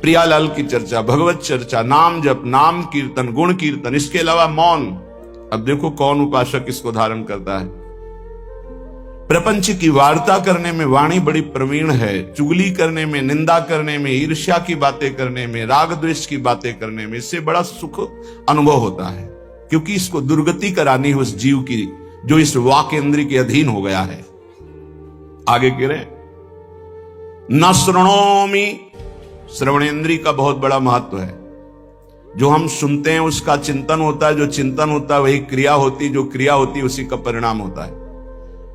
प्रियालाल की चर्चा, भगवत चर्चा, नाम जप, नाम कीर्तन, गुण कीर्तन, इसके अलावा मौन। अब देखो कौन उपासक इसको धारण करता है। प्रपंच की वार्ता करने में वाणी बड़ी प्रवीण है, चुगली करने में, निंदा करने में, ईर्ष्या की बातें करने में, राग द्वेष की बातें करने में, इससे बड़ा सुख अनुभव होता है, क्योंकि इसको दुर्गति करानी है उस जीव की जो इस वाक इंद्रिय के अधीन हो गया है। आगे कह रहे न श्रृणोमि, श्रवणेन्द्रिय का बहुत बड़ा महत्व है। जो हम सुनते हैं उसका चिंतन होता है, जो चिंतन होता है वही क्रिया होती है, जो क्रिया होती है उसी का परिणाम होता है।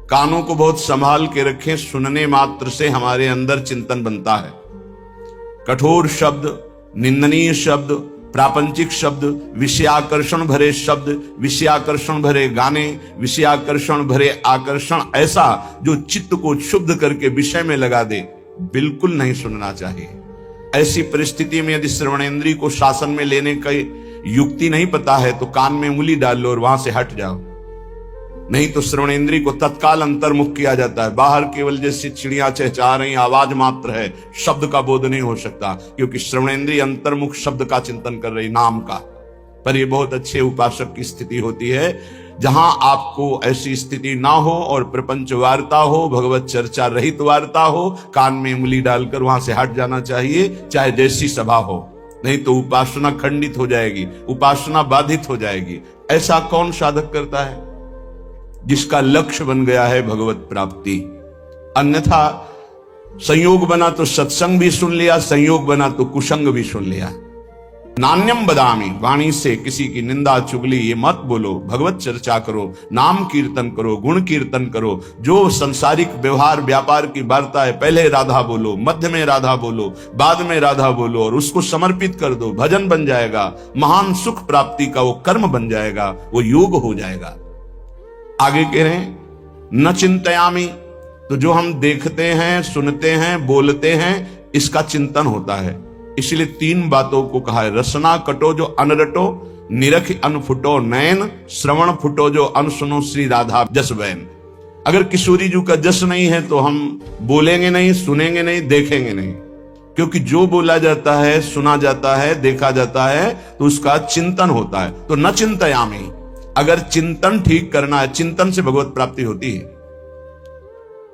कानों को बहुत संभाल के रखें, सुनने मात्र से हमारे अंदर चिंतन बनता है। कठोर शब्द, निंदनीय शब्द, प्रापंचिक शब्द, विषयाकर्षण भरे शब्द, विषयाकर्षण भरे गाने, विषयाकर्षण भरे आकर्षण, ऐसा जो चित्त को क्षुब्ध करके विषय में लगा दे, बिल्कुल नहीं सुनना चाहिए। ऐसी परिस्थिति में यदि श्रवणेन्द्रिय को शासन में लेने की युक्ति नहीं पता है तो कान में उंगली डाल लो और वहां से हट जाओ, नहीं तो श्रवणेन्द्रिय को तत्काल अंतर्मुख किया जाता है। बाहर केवल जैसी चिड़िया चहचहा रही आवाज मात्र है, शब्द का बोध नहीं हो सकता, क्योंकि श्रवणेन्द्रिय अंतर्मुख शब्द का चिंतन कर रही, नाम का। पर यह बहुत अच्छे उपासक की स्थिति होती है जहां आपको ऐसी स्थिति ना हो और प्रपंच वार्ता हो, भगवत चर्चा रहित वार्ता हो, कान में उंगली डालकर वहां से हट जाना चाहिए, चाहे जैसी सभा हो, नहीं तो उपासना खंडित हो जाएगी, उपासना बाधित हो जाएगी। ऐसा कौन साधक करता है? जिसका लक्ष्य बन गया है भगवत प्राप्ति। अन्यथा संयोग बना तो सत्संग भी सुन लिया, संयोग बना तो कुसंग भी सुन लिया। नान्यम बदामी, वाणी से किसी की निंदा चुगली ये मत बोलो, भगवत चर्चा करो, नाम कीर्तन करो, गुण कीर्तन करो। जो संसारिक व्यवहार व्यापार की वार्ता है, पहले राधा बोलो, मध्य में राधा बोलो, बाद में राधा बोलो और उसको समर्पित कर दो, भजन बन जाएगा, महान सुख प्राप्ति का वो कर्म बन जाएगा, वो योग हो जाएगा। आगे कह रहे हैं न चिंतयामी, तो जो हम देखते हैं, सुनते हैं, बोलते हैं, इसका चिंतन होता है। इसलिए तीन बातों को कहा है, रसना कटो जो अनरटो, निरख अनफुटो नयन, श्रवण फुटो जो अनसुनो श्री राधा जस बैन। अगर किशोरी जी का जस नहीं है तो हम बोलेंगे नहीं, सुनेंगे नहीं, देखेंगे नहीं, क्योंकि जो बोला जाता है, सुना जाता है, देखा जाता है तो उसका चिंतन होता है। तो न चिंतयामी, अगर चिंतन ठीक करना है, चिंतन से भगवत प्राप्ति होती है।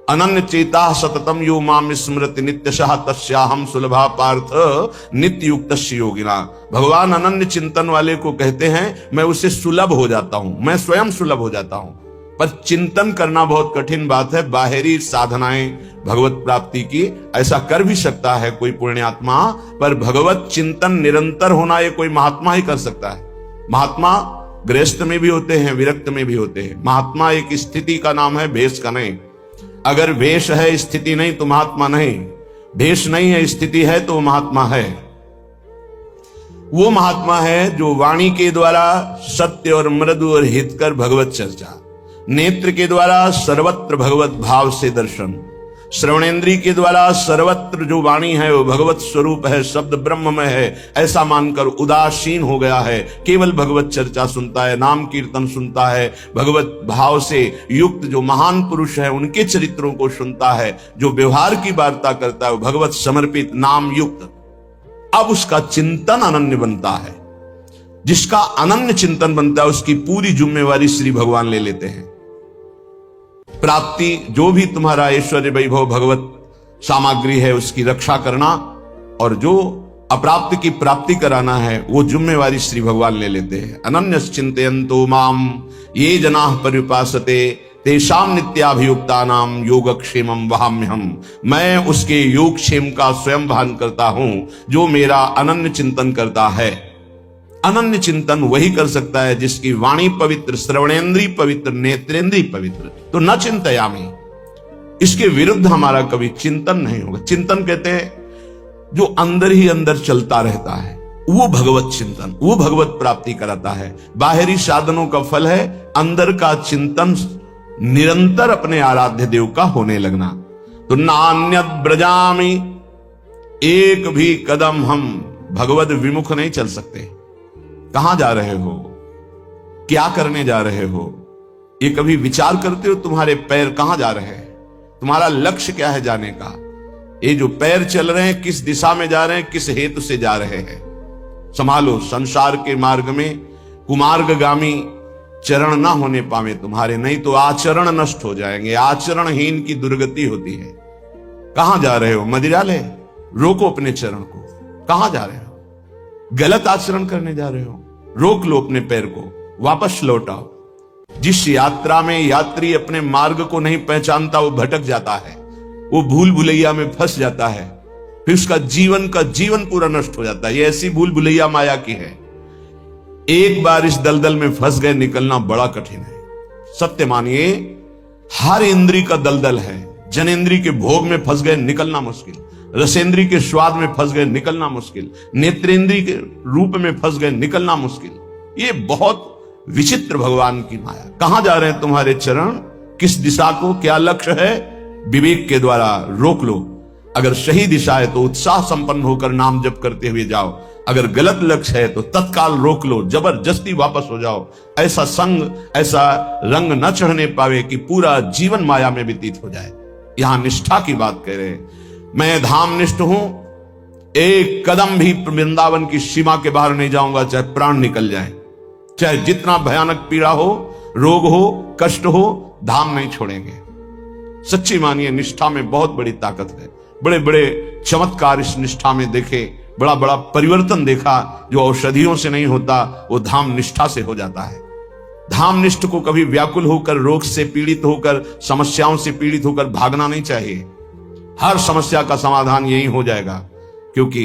अनन्य चेता सततम यो माम स्मृति नित्यशः तस्याहम सुलभा पार्थ नित्य युक्तस्य योगिना। भगवान अनन्य चिंतन वाले को कहते हैं मैं उसे सुलभ हो जाता हूं, मैं स्वयं सुलभ हो जाता हूं। पर चिंतन करना बहुत कठिन बात है। बाहरी साधनाएं भगवत प्राप्ति की ऐसा कर भी सकता है कोई पुण्यात्मा, पर भगवत चिंतन निरंतर होना ये कोई महात्मा ही कर सकता है। महात्मा गृहस्थ में भी होते हैं, विरक्त में भी होते हैं। महात्मा एक स्थिति का नाम है, भेष का नहीं। अगर वेश है, स्थिति नहीं तो महात्मा नहीं। भेष नहीं है, स्थिति है तो महात्मा है। वो महात्मा है जो वाणी के द्वारा सत्य और मृदु और हितकर भगवत चर्चा, नेत्र के द्वारा सर्वत्र भगवत भाव से दर्शन, श्रवणेन्द्रिय के द्वारा सर्वत्र जो वाणी है वो भगवत स्वरूप है, शब्द ब्रह्म में है, ऐसा मानकर उदासीन हो गया है। केवल भगवत चर्चा सुनता है, नाम कीर्तन सुनता है, भगवत भाव से युक्त जो महान पुरुष है उनके चरित्रों को सुनता है, जो व्यवहार की वार्ता करता है वो भगवत समर्पित नाम युक्त। अब उसका चिंतन अनन्य बनता है। जिसका अनन्य चिंतन बनता है उसकी पूरी जिम्मेवारी श्री भगवान ले लेते हैं। प्राप्ति जो भी तुम्हारा ऐश्वर्य वैभव भगवत सामग्री है उसकी रक्षा करना, और जो अप्राप्त की प्राप्ति कराना है वो जिम्मेवारी श्री भगवान ले लेते हैं। अनन्य चिंतयन्तो माम ये जनाः पर्युपासते तेषां नित्याभियुक्तानां योगक्षेमं वहाम्यहम्। मैं उसके योगक्षेम का स्वयं भान करता हूं जो मेरा अनन्य चिंतन करता है। अनन्य चिंतन वही कर सकता है जिसकी वाणी पवित्र, श्रवणेन्द्रिय पवित्र, नेत्रेंद्रिय पवित्र। तो न चिंतयामी, इसके विरुद्ध हमारा कभी चिंतन नहीं होगा। चिंतन कहते हैं जो अंदर ही अंदर चलता रहता है, वो भगवत चिंतन, वो भगवत प्राप्ति कराता है। बाहरी साधनों का फल है अंदर का चिंतन, निरंतर अपने आराध्य देव का होने लगना। तो नान्यद ब्रजामी, एक भी कदम हम भगवत विमुख नहीं चल सकते। कहां जा रहे हो, क्या करने जा रहे हो, ये कभी विचार करते हो? तुम्हारे पैर कहां जा रहे हैं? तुम्हारा लक्ष्य क्या है जाने का? ये जो पैर चल रहे हैं किस दिशा में जा रहे हैं, किस हेतु से जा रहे हैं, संभालो। संसार के मार्ग में कुमार्गगामी चरण ना होने पावे तुम्हारे, नहीं तो आचरण नष्ट हो जाएंगे। आचरणहीन की दुर्गति होती है। कहां जा रहे हो? मदिरालय? रोको अपने चरण को। कहां जा रहे हो? गलत आचरण करने जा रहे हो? रोक लो अपने पैर को, वापस लौटाओ। जिस यात्रा में यात्री अपने मार्ग को नहीं पहचानता वो भटक जाता है, वो भूल भुलैया में फंस जाता है, फिर उसका जीवन पूरा नष्ट हो जाता है। ये ऐसी भूल भुलैया माया की है। एक बार इस दलदल में फंस गए, निकलना बड़ा कठिन है। सत्य मानिए, हर इंद्री का दलदल है। जनेंद्री के भोग में फंस गए, निकलना मुश्किल। रसेंद्री के स्वाद में फंस गए, निकलना मुश्किल। नेत्रेंद्री के रूप में फंस गए, निकलना मुश्किल। ये बहुत विचित्र भगवान की माया। कहां जा रहे हैं तुम्हारे चरण? किस दिशा को, क्या लक्ष्य है? विवेक के द्वारा रोक लो। अगर सही दिशा है तो उत्साह संपन्न होकर नाम जप करते हुए जाओ। अगर गलत लक्ष्य है तो तत्काल रोक लो, जबरदस्ती वापस हो जाओ। ऐसा संग, ऐसा रंग न चढ़ने पावे कि पूरा जीवन माया में व्यतीत हो जाए। यहां निष्ठा की बात कह रहे हैं। मैं धाम निष्ठ हूं, एक कदम भी वृंदावन की सीमा के बाहर नहीं जाऊंगा, चाहे प्राण निकल जाए, चाहे जितना भयानक पीड़ा हो, रोग हो, कष्ट हो, धाम नहीं छोड़ेंगे। सच्ची मानिए, निष्ठा में बहुत बड़ी ताकत है। बड़े बड़े चमत्कार इस निष्ठा में देखे, बड़ा बड़ा परिवर्तन देखा। जो औषधियों से नहीं होता वो धाम निष्ठा से हो जाता है। धाम निष्ठ को कभी व्याकुल होकर, रोग से पीड़ित होकर, समस्याओं से पीड़ित होकर भागना नहीं चाहिए। हर समस्या का समाधान यही हो जाएगा, क्योंकि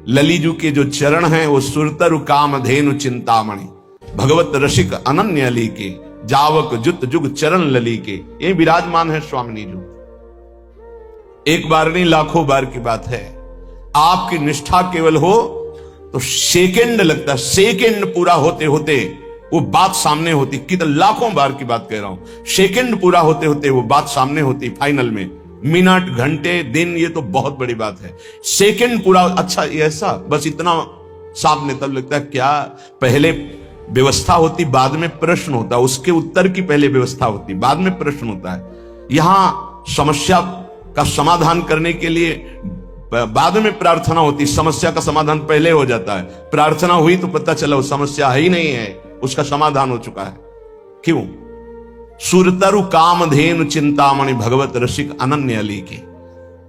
ललीजू के जो चरण हैं वो सुरतरु कामधेनु चिंतामणि, भगवत रसिक अनन्य ली के, जावक जुत जुग चरण लली के, ये विराजमान है स्वामिनी जी। एक बार नहीं, लाखों बार की बात है। आपकी निष्ठा केवल हो तो सेकंड लगता, सेकंड पूरा होते होते वो बात सामने होती। कितने लाखों बार की बात कह रहा हूं। सेकंड पूरा होते होते वो बात सामने होती फाइनल में। मिनट, घंटे, दिन, ये तो बहुत बड़ी बात है। सेकंड पूरा, अच्छा ऐसा, बस इतना सामने तब लगता है। क्या पहले व्यवस्था होती, बाद में प्रश्न होता, उसके उत्तर की पहले व्यवस्था होती, बाद में प्रश्न होता है। यहां समस्या का समाधान करने के लिए बाद में प्रार्थना होती, समस्या का समाधान पहले हो जाता है। प्रार्थना हुई तो पता चला वो समस्या ही नहीं है, उसका समाधान हो चुका है। क्यों? सुरतरु कामधेनु चिंतामणि, भगवत रसिक अनन्य अली के।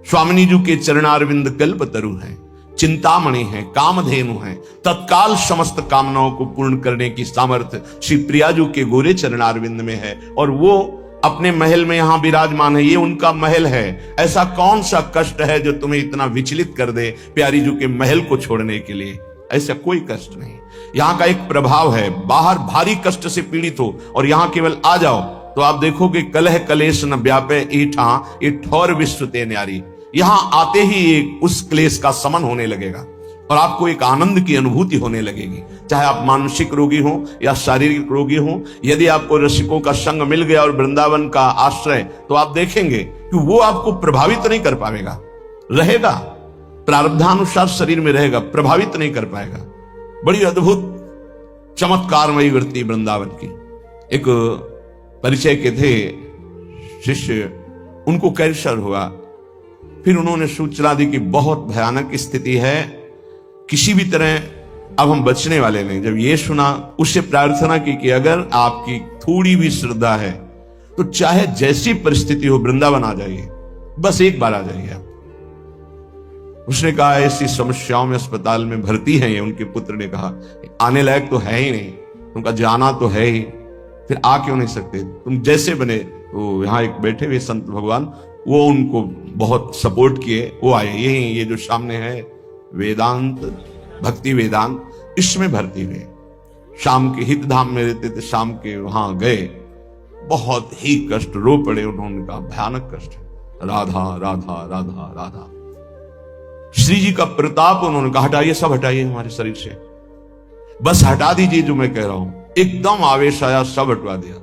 स्वामिनी जी के चरणारविंद कल्पतरु है, चिंतामणि है, कामधेनु है। तत्काल समस्त कामनाओं को पूर्ण करने की सामर्थ्य श्री प्रियाजू के गोरे चरणारविंद में है। और वो अपने महल में यहां विराजमान है, ये उनका महल है। ऐसा कौन सा कष्ट है जो तुम्हें इतना विचलित कर दे प्यारी जू के महल को छोड़ने के लिए? ऐसा कोई कष्ट नहीं। यहां का एक प्रभाव है, बाहर भारी कष्ट से पीड़ित हो और यहां केवल आ जाओ तो आप देखोगे कलह कलेश न व्यापे ईठा, ये ठौर विश्व ते न्यारी। यहां आते ही एक उस क्लेश का समन होने लगेगा और आपको एक आनंद की अनुभूति होने लगेगी। चाहे आप मानसिक रोगी हो या शारीरिक रोगी हो, यदि आपको रसिकों का संग मिल गया और वृंदावन का आश्रय, तो आप देखेंगे कि वो आपको प्रभावित नहीं कर पाएगा। रहेगा, प्रारब्धानुसार शरीर में रहेगा, प्रभावित नहीं कर पाएगा। बड़ी अद्भुत चमत्कारमयी वृत्ति वृंदावन की। एक परिचय के थे शिष्य, उनको कैंसर हुआ। फिर उन्होंने सूचना दी कि बहुत भयानक स्थिति है, किसी भी तरह अब हम बचने वाले नहीं। जब ये सुना, उससे प्रार्थना की कि अगर आपकी थोड़ी भी श्रद्धा है तो चाहे जैसी परिस्थिति हो वृंदावन आ जाइए, बस एक बार आ जाइए आप। उसने कहा ऐसी समस्याओं में अस्पताल में भर्ती हैं ये। उनके पुत्र ने कहा आने लायक तो है ही नहीं, उनका जाना तो है ही, फिर आ क्यों नहीं सकते? तुम जैसे बने। तो यहाँ एक बैठे हुए संत भगवान, वो उनको बहुत सपोर्ट किए, वो आए। यही ये जो सामने है वेदांत, भक्ति वेदांत, इसमें भर्ती हुए। शाम के हित धाम में रहते थे, शाम के वहां गए, बहुत ही कष्ट, रो पड़े। उन्होंने कहा भयानक कष्ट है, राधा राधा राधा राधा। श्री जी का प्रताप, उन्होंने कहा हटाइए, सब हटाइए हमारे शरीर से, बस हटा दीजिए जो मैं कह रहा हूं। एकदम आवेश आया, सब हटवा दिया,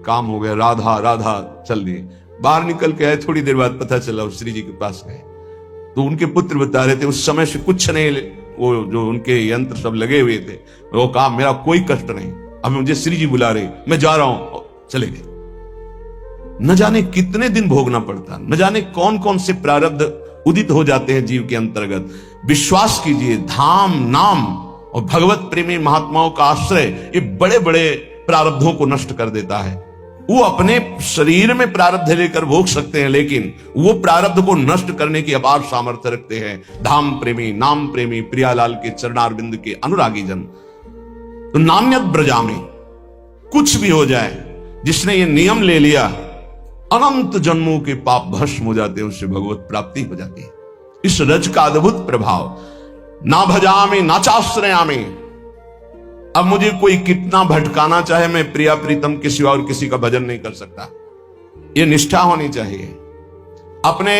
काम हो गया। राधा राधा चल दिए। बाहर निकल के आए, थोड़ी देर बाद पता चला श्री जी के पास गए तो उनके पुत्र बता रहे थे उस समय से कुछ नहीं, वो जो उनके यंत्र सब लगे हुए थे, वो कहा मेरा कोई कष्ट नहीं, अब मुझे श्री जी बुला रहे, मैं जा रहा हूं, चले गए। न जाने कितने दिन भोगना पड़ता, न जाने कौन कौन से प्रारब्ध उदित हो जाते हैं जीव के अंतर्गत। विश्वास कीजिए, धाम, नाम और भगवत प्रेमी महात्माओं का आश्रय ये बड़े बड़े प्रारब्धों को नष्ट कर देता है। वो अपने शरीर में प्रारब्ध लेकर भोग सकते हैं, लेकिन वो प्रारब्ध को नष्ट करने की अपार सामर्थ्य रखते हैं धाम प्रेमी, नाम प्रेमी, प्रियालाल के चरणारविंद के अनुरागी जन। तो नान्यत ब्रजामी, कुछ भी हो जाए, जिसने ये नियम ले लिया, अनंत जन्मों के पाप भस्म हो जाते हैं, उससे भगवत प्राप्ति हो जाती है। इस रज का अद्भुत प्रभाव, ना भजामी ना चाश्रयामी। अब मुझे कोई कितना भटकाना चाहे, मैं प्रिया प्रीतम किसी और किसी का भजन नहीं कर सकता। यह निष्ठा होनी चाहिए। अपने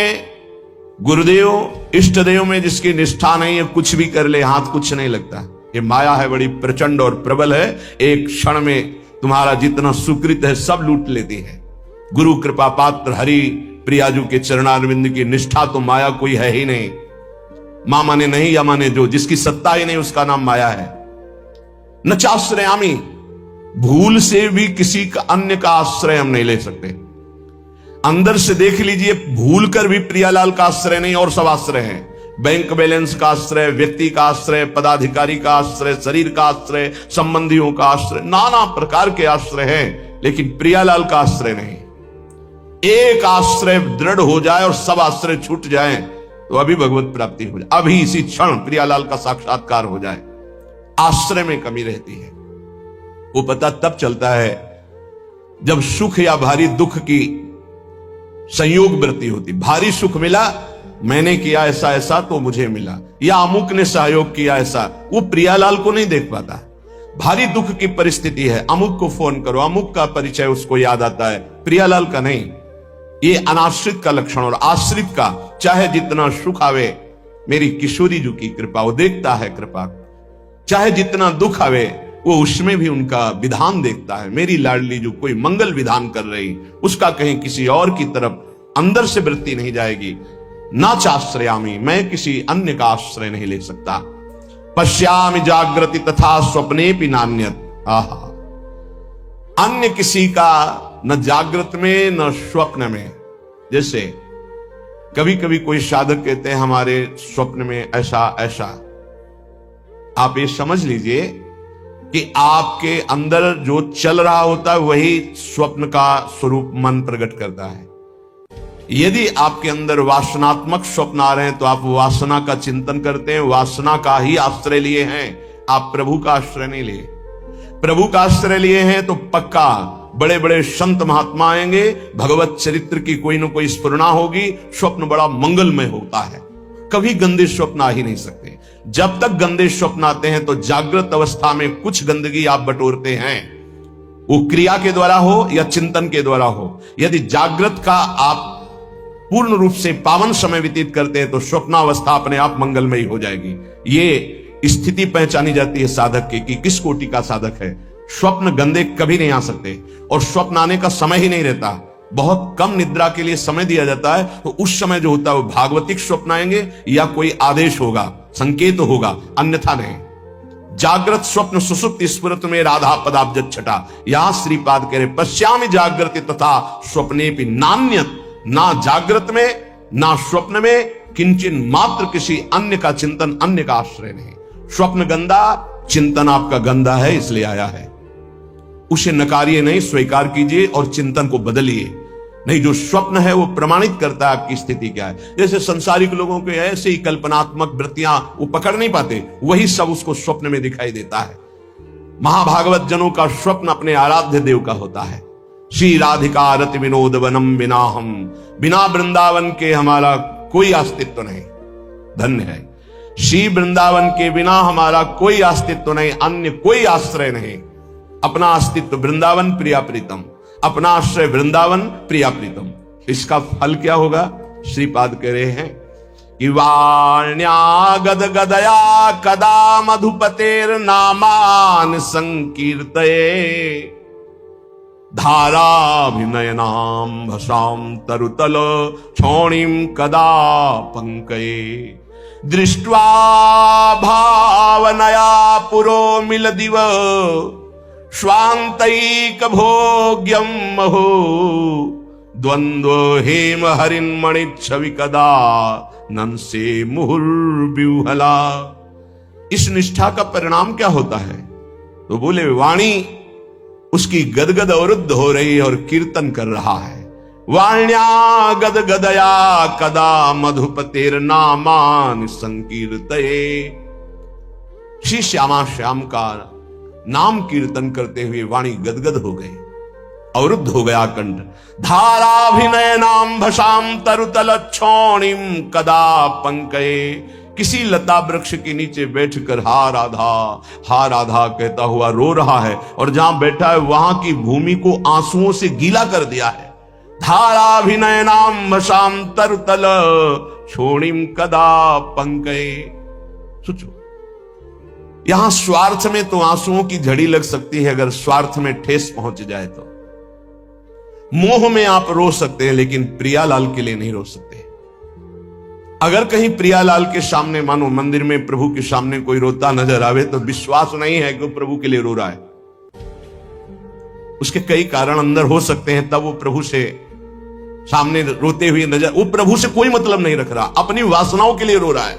गुरुदेव इष्ट देव में जिसकी निष्ठा नहीं है, कुछ भी कर ले, हाथ कुछ नहीं लगता। ये माया है, बड़ी प्रचंड और प्रबल है, एक क्षण में तुम्हारा जितना सुकृत है सब लूट लेती है। गुरु कृपा पात्र हरि प्रियाजू के चरणारविंद की निष्ठा तो माया कोई है ही नहीं। मां माने नहीं या माने जो, जिसकी सत्ता ही नहीं उसका नाम माया है। न चाश्रयामी, भूल से भी किसी का अन्य का आश्रय हम नहीं ले सकते। अंदर से देख लीजिए, भूल कर भी प्रियालाल का आश्रय नहीं और सब आश्रय है। बैंक बैलेंस का आश्रय, व्यक्ति का आश्रय, पदाधिकारी का आश्रय, शरीर का आश्रय, संबंधियों का आश्रय, नाना प्रकार के आश्रय हैं, लेकिन प्रियालाल का आश्रय नहीं। एक आश्रय दृढ़ हो जाए और सब आश्रय छूट जाए तो अभी भगवत प्राप्ति हो जाए, अभी इसी क्षण प्रियालाल का साक्षात्कार हो जाए। आश्रय में कमी रहती है। वो पता तब चलता है जब सुख या भारी दुख की संयोग वृत्ति होती। भारी सुख मिला, मैंने किया ऐसा ऐसा तो मुझे मिला, या अमुक ने सहयोग किया ऐसा, वो प्रियालाल को नहीं देख पाता। भारी दुख की परिस्थिति है, अमुक को फोन करो, अमुक का परिचय उसको याद आता है, प्रियालाल का नहीं। ये अनाश्रित का लक्षण। और आश्रित का चाहे जितना सुख आवे, मेरी किशोरी जी की कृपा, वो देखता है कृपा। चाहे जितना दुख आवे, वो उसमें भी उनका विधान देखता है। मेरी लाडली जो कोई मंगल विधान कर रही, उसका कहीं किसी और की तरफ अंदर से वृत्ति नहीं जाएगी। ना चाश्रयामी, मैं किसी अन्य का आश्रय नहीं ले सकता। पश्यामि जागृति तथा स्वप्ने भी नान्यत। आहा, अन्य किसी का न जागृत में न स्वप्न में। जैसे कभी कभी कोई साधक कहते हैं हमारे स्वप्न में ऐसा ऐसा, आप ये समझ लीजिए कि आपके अंदर जो चल रहा होता है वही स्वप्न का स्वरूप मन प्रकट करता है। यदि आपके अंदर वासनात्मक स्वप्न आ रहे हैं तो आप वासना का चिंतन करते हैं, वासना का ही आश्रय लिए हैं, आप प्रभु का आश्रय नहीं लिए। प्रभु का आश्रय लिए हैं तो पक्का बड़े बड़े संत महात्मा आएंगे, भगवत चरित्र की कोई ना कोई स्फुरना होगी, स्वप्न बड़ा मंगलमय होता है। कभी गंदे स्वप्न आ ही नहीं सकते। जब तक गंदे स्वप्न आते हैं तो जागृत अवस्था में कुछ गंदगी आप बटोरते हैं, वो क्रिया के द्वारा हो या चिंतन के द्वारा हो। यदि जागृत का आप पूर्ण रूप से पावन समय व्यतीत करते हैं तो स्वप्नावस्था अपने आप मंगलमयी हो जाएगी। ये स्थिति पहचानी जाती है साधक की कि किस कोटि का साधक है। स्वप्न गंदे कभी नहीं आ सकते, और स्वप्न आने का समय ही नहीं रहता। बहुत कम निद्रा के लिए समय दिया जाता है, तो उस समय जो होता है वो भागवतिक स्वप्न आएंगे या कोई आदेश होगा, संकेत होगा, अन्यथा नहीं। जागृत स्वप्न सुसुप्ति स्फुरत में राधा पदाब्ज छटा। यहां श्रीपाद कह रहे पश्यामि जागृति तथा स्वप्ने भी नान्यत। ना जागृत में ना स्वप्न में किंचिन मात्र किसी अन्य का चिंतन, अन्य का आश्रय नहीं। स्वप्न गंदा, चिंतन आपका गंदा है, इसलिए आया है। उसे नकारिए नहीं, स्वीकार कीजिए और चिंतन को बदलिए। नहीं, जो स्वप्न है वो प्रमाणित करता है आपकी स्थिति क्या है। जैसे संसारिक लोगों के ऐसे ही कल्पनात्मक वृत्तियां वो पकड़ नहीं पाते, वही सब उसको स्वप्न में दिखाई देता है। महाभागवत जनों का स्वप्न अपने आराध्य देव का होता है। श्री राधिका रति विनोद वनम बिना हम, बिना वृंदावन के हमारा कोई अस्तित्व नहीं। धन्य है श्री वृंदावन के बिना हमारा कोई अस्तित्व नहीं, अन्य कोई आश्रय नहीं। अपना अस्तित्व वृंदावन प्रिया प्रीतम, अपना आश्रय वृंदावन प्रिया प्रीतम। इसका फल क्या होगा? श्रीपाद कह रहे हैं कि वाण्या गद गदया कदा मधुपतेर नामान संकीर्तये धाराभिनयनाम भसाम तरुतल क्षोणीम कदा पंकये दृष्ट्वा भावनया पुरो मिल दिव स्वांतैक भोग्यम महो द्वंद्व हेम हरिन्मणि छवि कदा नन से मुहुर्व्यूहला। इस निष्ठा का परिणाम क्या होता है? तो बोले वाणी उसकी गदगद अवरुद्ध हो रही है और कीर्तन कर रहा है। वाण्या गदगदया कदा मधुपतेर नामान संकीर्तये। श्री श्यामा श्याम का नाम कीर्तन करते हुए वाणी गदगद हो गई, अवरुद्ध हो गया कंठ। धाराभिनय नाम भसाम तरुतल क्षौणिम कदा पंकये। किसी लता वृक्ष के नीचे बैठकर हा राधा कहता हुआ रो रहा है, और जहां बैठा है वहां की भूमि को आंसुओं से गीला कर दिया है। धाराभिनय नाम भसाम तरुतल क्षौणिम कदा पंकये। सोचो, यहां स्वार्थ में तो आंसुओं की झड़ी लग सकती है, अगर स्वार्थ में ठेस पहुंच जाए तो। मोह में आप रो सकते हैं, लेकिन प्रियालाल के लिए नहीं रो सकते। अगर कहीं प्रियालाल के सामने, मानो मंदिर में प्रभु के सामने कोई रोता नजर आवे, तो विश्वास नहीं है कि वो प्रभु के लिए रो रहा है। उसके कई कारण अंदर हो सकते हैं, तब वो प्रभु से सामने रोते हुए नजर, वो प्रभु से कोई मतलब नहीं रख रहा, अपनी वासनाओं के लिए रो रहा है।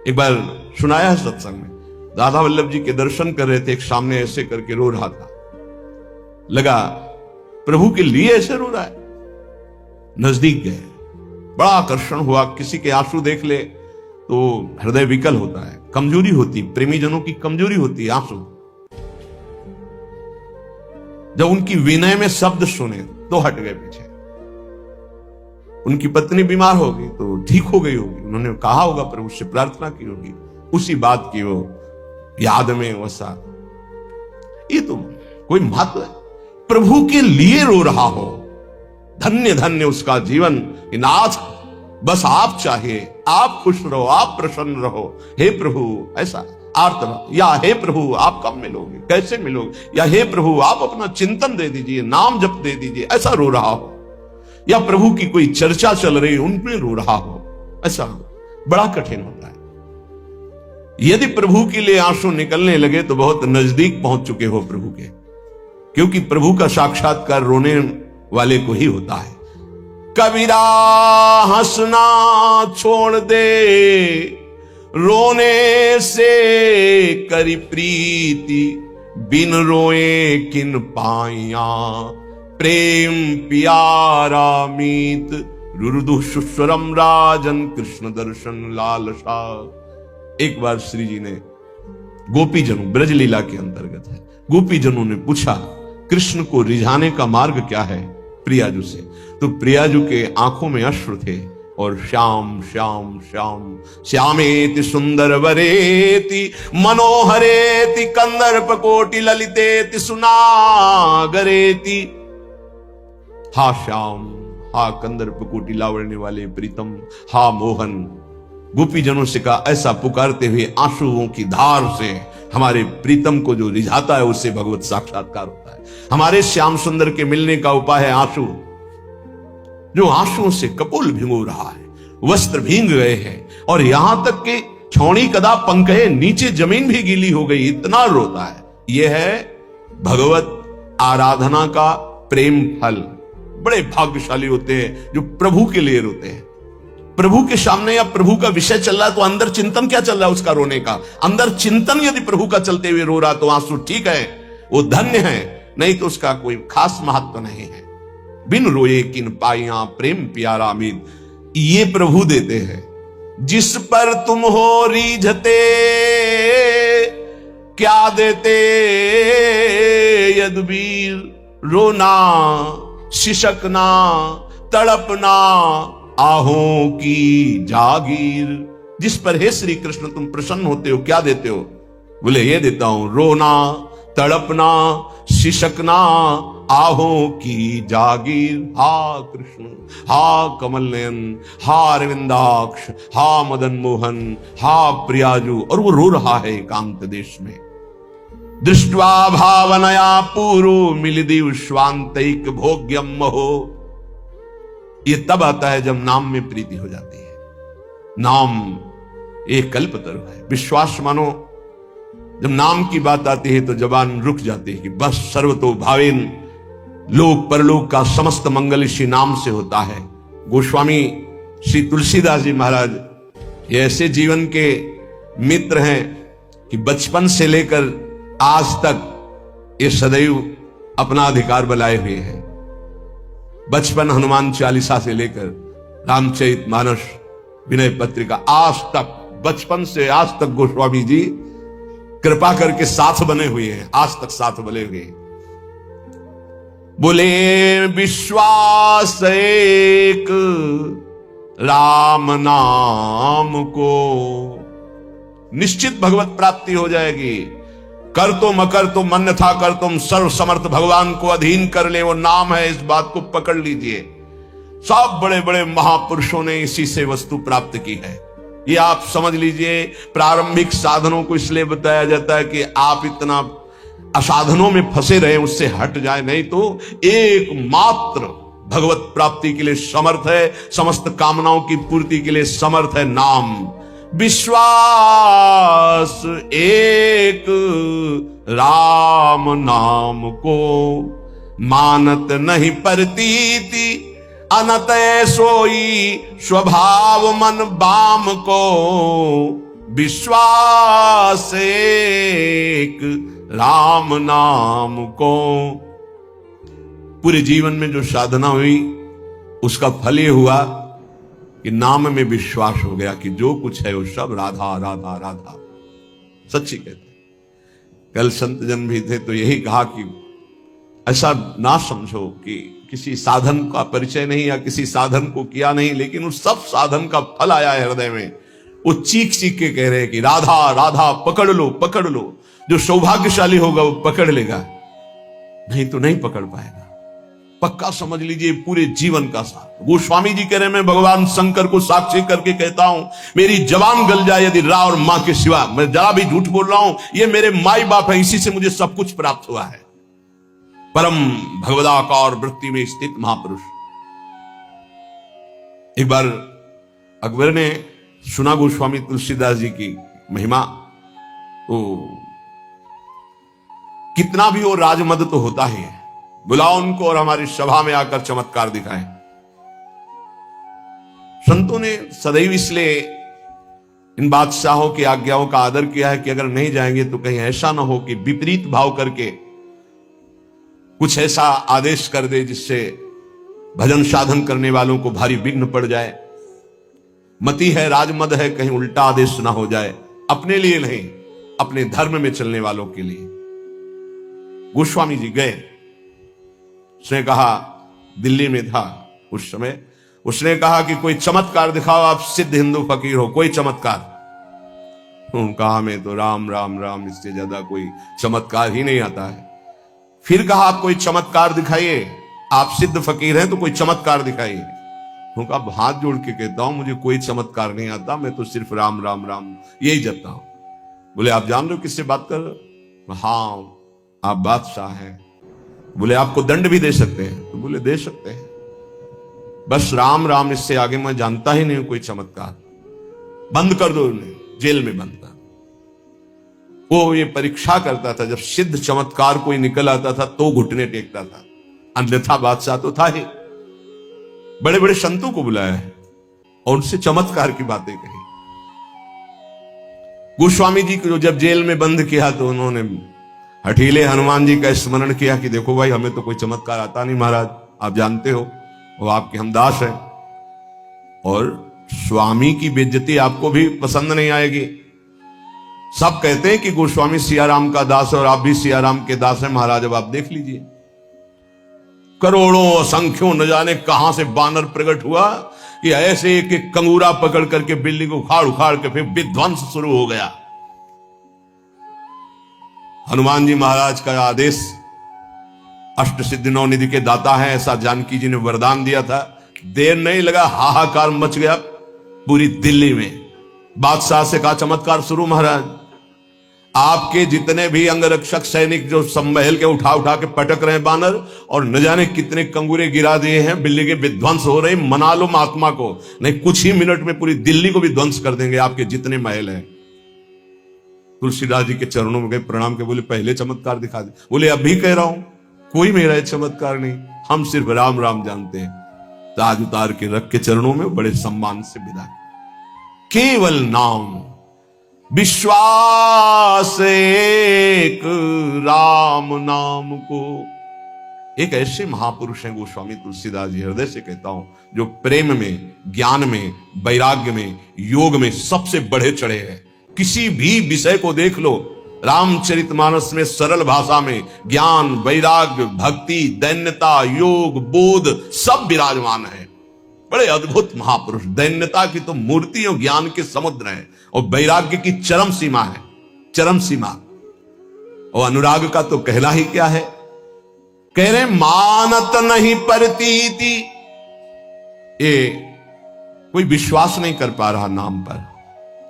एक बार सुनाया है सत्संग में, राधा वल्लभ जी के दर्शन कर रहे थे, एक सामने ऐसे करके रो रहा था। लगा प्रभु के लिए ऐसे रो रहा है। नजदीक गए, बड़ा आकर्षण हुआ। किसी के आंसू देख ले तो हृदय विकल होता है, कमजोरी होती, प्रेमी जनों की कमजोरी होती है आंसू। जब उनकी विनय में शब्द सुने तो हट गए पीछे। उनकी पत्नी बीमार होगी तो ठीक हो गई होगी, उन्होंने कहा होगा, प्रभु से प्रार्थना की होगी, उसी बात की वो याद में वसा। ये तो कोई महत्व है। प्रभु के लिए रो रहा हो, धन्य धन्य उसका जीवन। नाथ बस आप चाहिए, आप खुश रहो, आप प्रसन्न रहो, हे प्रभु, ऐसा आर्तनाद। या हे प्रभु आप कब मिलोगे, कैसे मिलोगे, या हे प्रभु आप अपना चिंतन दे दीजिए, नाम जप दे दीजिए, ऐसा रो रहा हो। या प्रभु की कोई चर्चा चल रही, उनमें रो रहा हो, ऐसा बड़ा कठिन होता है। यदि प्रभु के लिए आंसू निकलने लगे तो बहुत नजदीक पहुंच चुके हो प्रभु के, क्योंकि प्रभु का साक्षात्कार रोने वाले को ही होता है। कबीरा हंसना छोड़ दे, रोने से करी प्रीति, बिन रोए किन पाइया, प्रेम प्यारा मीत, रुरुदु सुस्वरम राजन, कृष्ण दर्शन लालसा। एक बार श्री जी ने गोपीजनों, ब्रजलीला के अंतर्गत है, गोपीजनों ने पूछा कृष्ण को रिझाने का मार्ग क्या है प्रियाजू से। तो प्रियाजू के आंखों में अश्रु थे, और श्याम श्याम श्याम श्यामेति सुंदर वरेति, मनोहरेति कंदर्प कोटि ललितेति सुनागरेति। हा श्याम, हा कंदर्प कोटि लावण्य वाले प्रीतम, हा मोहन। गोपीजनों से कहा, ऐसा पुकारते हुए आंसुओं की धार से हमारे प्रीतम को जो रिझाता है, उससे भगवत साक्षात्कार होता है। हमारे श्याम सुंदर के मिलने का उपाय है आंसू। जो आंसुओं से कपोल भिगो रहा है, वस्त्र भींग गए हैं, और यहां तक कि छौणी कदा पंकहे, नीचे जमीन भी गीली हो गई, इतना रोता है। यह है भगवत आराधना का प्रेम फल। बड़े भाग्यशाली होते हैं जो प्रभु के लिए रोते हैं। प्रभु के सामने या प्रभु का विषय चल रहा है तो अंदर चिंतन क्या चल रहा है उसका रोने का। अंदर चिंतन यदि प्रभु का चलते हुए रो रहा तो आंसू ठीक है, वो धन्य है, नहीं तो उसका कोई खास महत्व नहीं है। बिन रोए किन पाइया, प्रेम प्यारा मीत, ये प्रभु देते हैं। जिस पर तुम हो रीझते, क्या देते यदुबीर, रोना शिशकना तड़पना आहों की जागीर। जिस पर हे श्री कृष्ण तुम प्रसन्न होते हो, क्या देते हो? बोले ये देता हूं, रोना तड़पना शिशकना आहों की जागीर। हा कृष्ण, हा कमल नयन, हा अरविंदाक्ष, हा मदन मोहन, हा प्रियाजू। और वो रो रहा है एकांत देश में। दृष्ट्वा भावनया पूरो मिलिदिव स्वांतैक भोग्यम महो। ये तब आता है जब नाम में प्रीति हो जाती है। नाम एक कल्पतरु है। विश्वास मानो, जब नाम की बात आती है तो जबान रुक जाती है कि बस सर्वतो भावेन, लोक परलोक का समस्त मंगल इसी नाम से होता है। गोस्वामी श्री तुलसीदास जी महाराज ये ऐसे जीवन के मित्र हैं कि बचपन से लेकर आज तक ये सदैव अपना अधिकार बनाए हुए हैं। बचपन हनुमान चालीसा से लेकर रामचरितमानस, विनय पत्रिका, आज तक, बचपन से आज तक गोस्वामी जी कृपा करके साथ बने हुए हैं, आज तक साथ बने हुए हैं। बोले विश्वास एक राम नाम को, निश्चित भगवत प्राप्ति हो जाएगी। कर तुम अकर तुम अन्यथा कर तुम, सर्व समर्थ भगवान को अधीन कर ले, वो नाम है, इस बात को पकड़ लीजिए। सब बड़े बड़े महापुरुषों ने इसी से वस्तु प्राप्त की है। ये आप समझ लीजिए। प्रारंभिक साधनों को इसलिए बताया जाता है कि आप इतना असाधनों में फंसे रहे, उससे हट जाए, नहीं तो एकमात्र भगवत प्राप्ति के लिए समर्थ है, समस्त कामनाओं की पूर्ति के लिए समर्थ है नाम। विश्वास एक राम नाम को, मानत नहीं प्रतीति अनत सोई, स्वभाव मन बाम को। विश्वास एक राम नाम को। पूरे जीवन में जो साधना हुई उसका फल ये हुआ कि नाम में विश्वास हो गया कि जो कुछ है वो सब राधा राधा राधा। सच्ची कहते। कल संत जन भी थे तो यही कहा कि ऐसा ना समझो कि किसी साधन का परिचय नहीं या किसी साधन को किया नहीं, लेकिन उस सब साधन का फल आया है हृदय में। वो चीख चीख के कह रहे हैं कि राधा राधा पकड़ लो पकड़ लो। जो सौभाग्यशाली होगा वो पकड़ लेगा, नहीं तो नहीं पकड़ पाएगा। पक्का समझ लीजिए पूरे जीवन का साथ। गोस्वामी जी कह रहे हैं मैं भगवान शंकर को साक्षी करके कहता हूं, मेरी जबान गल जाए यदि रा और मां के सिवा, मैं जरा भी झूठ बोल रहा हूं, ये मेरे माई बाप है, इसी से मुझे सब कुछ प्राप्त हुआ है। परम भगवदाकार वृत्ति में स्थित महापुरुष। एक बार अकबर ने सुना गोस्वामी तुलसीदास जी की महिमा, तो कितना भी वो राजमद तो होता ही है, बुलाओ उनको और हमारी सभा में आकर चमत्कार दिखाएं। संतों ने सदैव इसलिए इन बादशाहों की आज्ञाओं का आदर किया है कि अगर नहीं जाएंगे तो कहीं ऐसा ना हो कि विपरीत भाव करके कुछ ऐसा आदेश कर दे जिससे भजन साधन करने वालों को भारी विघ्न पड़ जाए। मति है, राजमद है, कहीं उल्टा आदेश ना हो जाए, अपने लिए नहीं अपने धर्म में चलने वालों के लिए। गोस्वामी जी गए, उसने कहा, दिल्ली में था उस समय, उसने कहा कि कोई चमत्कार दिखाओ, आप सिद्ध हिंदू फकीर हो, कोई चमत्कार। कहा मैं तो राम राम राम, इससे ज्यादा कोई चमत्कार ही नहीं आता है। फिर कहा आप कोई चमत्कार दिखाइए, आप सिद्ध फकीर हैं तो कोई चमत्कार दिखाइए। कहा हाथ जोड़ के कहता हूं मुझे कोई चमत्कार नहीं आता, मैं तो सिर्फ राम राम राम यही जपता हूं। बोले आप जान रहे हो किससे बात कर रहे हो? हाँ आप बादशाह हैं। बोले आपको दंड भी दे सकते हैं? तो बोले दे सकते हैं, बस राम राम, इससे आगे मैं जानता ही नहीं हूं कोई चमत्कार। बंद कर दो उन्हें, जेल में बंद कर। वो ये परीक्षा करता था, जब सिद्ध चमत्कार कोई निकल आता था तो घुटने टेकता था, अन्यथा बादशाह तो था ही। बड़े बड़े संतों को बुलाया है और उनसे चमत्कार की बातें कही। गोस्वामी जी को जब जेल में बंद किया तो उन्होंने हठीले हनुमान जी का स्मरण किया कि देखो भाई हमें तो कोई चमत्कार आता नहीं महाराज, आप जानते हो वो आपके हम दास हैं, और स्वामी की बेइज्जती आपको भी पसंद नहीं आएगी। सब कहते हैं कि गोस्वामी सियाराम का दास है और आप भी सियाराम के दास हैं महाराज। अब आप देख लीजिए, करोड़ों असंख्यों न जाने कहां से बानर प्रकट हुआ कि ऐसे एक एक कंगूरा पकड़ करके बिल्ली को उखाड़ उखाड़ के फिर विध्वंस शुरू हो गया। हनुमान जी महाराज का आदेश, अष्ट सिद्धि नौ निधि के दाता है, ऐसा जानकी जी ने वरदान दिया था। देर नहीं लगा, हाहाकार मच गया पूरी दिल्ली में। बादशाह से कहा चमत्कार शुरू महाराज, आपके जितने भी अंगरक्षक सैनिक जो सब महल के उठा उठा के पटक रहे हैं बानर, और न जाने कितने कंगूरे गिरा दिए हैं, बिल्ली के विध्वंस हो रहे, मना लो महात्मा को, नहीं कुछ ही मिनट में पूरी दिल्ली को भी ध्वंस कर देंगे आपके जितने महल हैं। तुलसीदास जी के चरणों में गए, प्रणाम के बोले पहले चमत्कार दिखा दे। बोले अभी कह रहा हूं कोई मेरा चमत्कार नहीं, हम सिर्फ राम राम जानते हैं। ताज उतार के रख के चरणों में बड़े सम्मान से विदा। केवल नाम विश्वास एक राम नाम को। एक ऐसे महापुरुष हैं गोस्वामी तुलसीदास जी, हृदय से कहता हूं, जो प्रेम में, ज्ञान में, वैराग्य में, योग में सबसे बढ़े चढ़े हैं। किसी भी विषय को देख लो, रामचरितमानस में सरल भाषा में ज्ञान, वैराग्य, भक्ति, दैन्यता, योग, बोध सब विराजमान है। बड़े अद्भुत महापुरुष। दैन्यता की तो मूर्ति और ज्ञान के समुद्र है, और वैराग्य की चरम सीमा है, चरम सीमा। और अनुराग का तो कहना ही क्या है। कह रहे मानत नहीं परतीति, ये कोई विश्वास नहीं कर पा रहा नाम पर।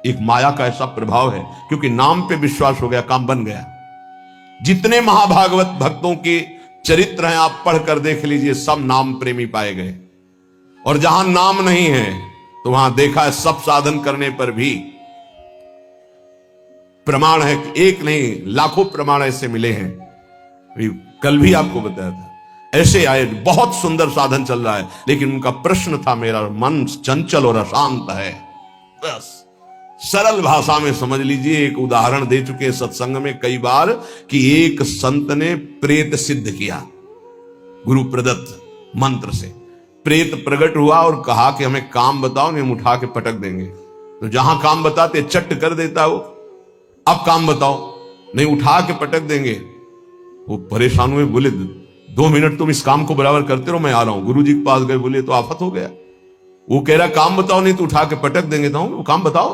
एक माया का ऐसा प्रभाव है, क्योंकि नाम पे विश्वास हो गया, काम बन गया। जितने महाभागवत भक्तों के चरित्र हैं आप पढ़कर देख लीजिए, सब नाम प्रेमी पाए गए। और जहां नाम नहीं है तो वहां देखा है सब साधन करने पर भी प्रमाण है, एक नहीं लाखों प्रमाण ऐसे मिले हैं। कल भी आपको बताया था, ऐसे आए, बहुत सुंदर साधन चल रहा है, लेकिन उनका प्रश्न था, मेरा मन चंचल और अशांत है। बस सरल भाषा में समझ लीजिए। एक उदाहरण दे चुके सत्संग में कई बार कि एक संत ने प्रेत सिद्ध किया, गुरु प्रदत्त मंत्र से। प्रेत प्रकट हुआ और कहा कि हमें काम बताओ, नहीं हम उठा के पटक देंगे। तो जहां काम बताते चट कर देता वो, अब काम बताओ, नहीं उठा के पटक देंगे। वो परेशान हुए, बोले 2 मिनट तुम इस काम को बराबर करते रहो, मैं आ रहा हूं। गुरु जी के पास गए, बोले तो आफत हो गया। वो कह रहा काम बताओ, नहीं तो उठा के पटक देंगे। तो वो काम बताओ,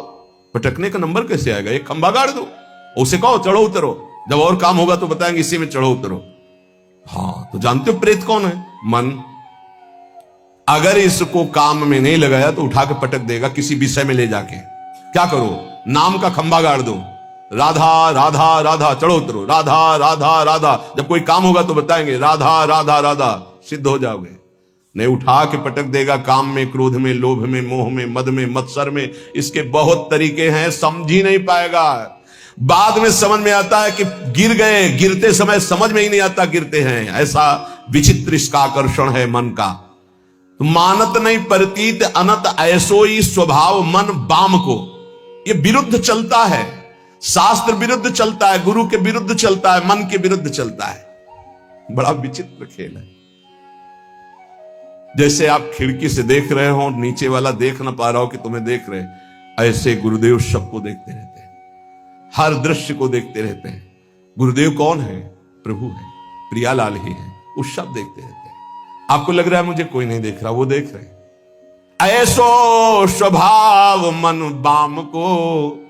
पटकने का नंबर कैसे आएगा, एक खंभा गाड़ दो, उसे कहो चढ़ो उतरो, जब और काम होगा तो बताएंगे इसी में चढ़ो उतरो। हाँ, तो जानते हो प्रेत कौन है? मन। अगर इसको काम में नहीं लगाया तो उठा के पटक देगा किसी विषय में ले जाके। क्या करो, नाम का खंभा गाड़ दो, राधा राधा राधा, चढ़ो उतरो, राधा राधा राधा, जब कोई काम होगा तो बताएंगे राधा राधा राधा, सिद्ध हो जाओगे। नहीं उठा के पटक देगा काम में, क्रोध में, लोभ में, मोह में, मद में, मत्सर में। इसके बहुत तरीके हैं, समझ ही नहीं पाएगा। बाद में समझ में आता है कि गिर गए, गिरते समय समझ में ही नहीं आता गिरते हैं। ऐसा विचित्र इसका आकर्षण है मन का। तो मानत नहीं परतीत अनत ऐसोई स्वभाव मन बाम को। ये विरुद्ध चलता है, शास्त्र विरुद्ध चलता है, गुरु के विरुद्ध चलता है, मन के विरुद्ध चलता है। बड़ा विचित्र खेल है। जैसे आप खिड़की से देख रहे हो, नीचे वाला देख ना पा रहा हो कि तुम्हें देख रहे, ऐसे गुरुदेव सबको देखते रहते हैं, हर दृश्य को देखते रहते हैं। गुरुदेव कौन है? प्रभु है, प्रियालाल ही है, वो सब देखते रहते हैं। आपको लग रहा है मुझे कोई नहीं देख रहा, वो देख रहे। ऐसो स्वभाव मन बाम को,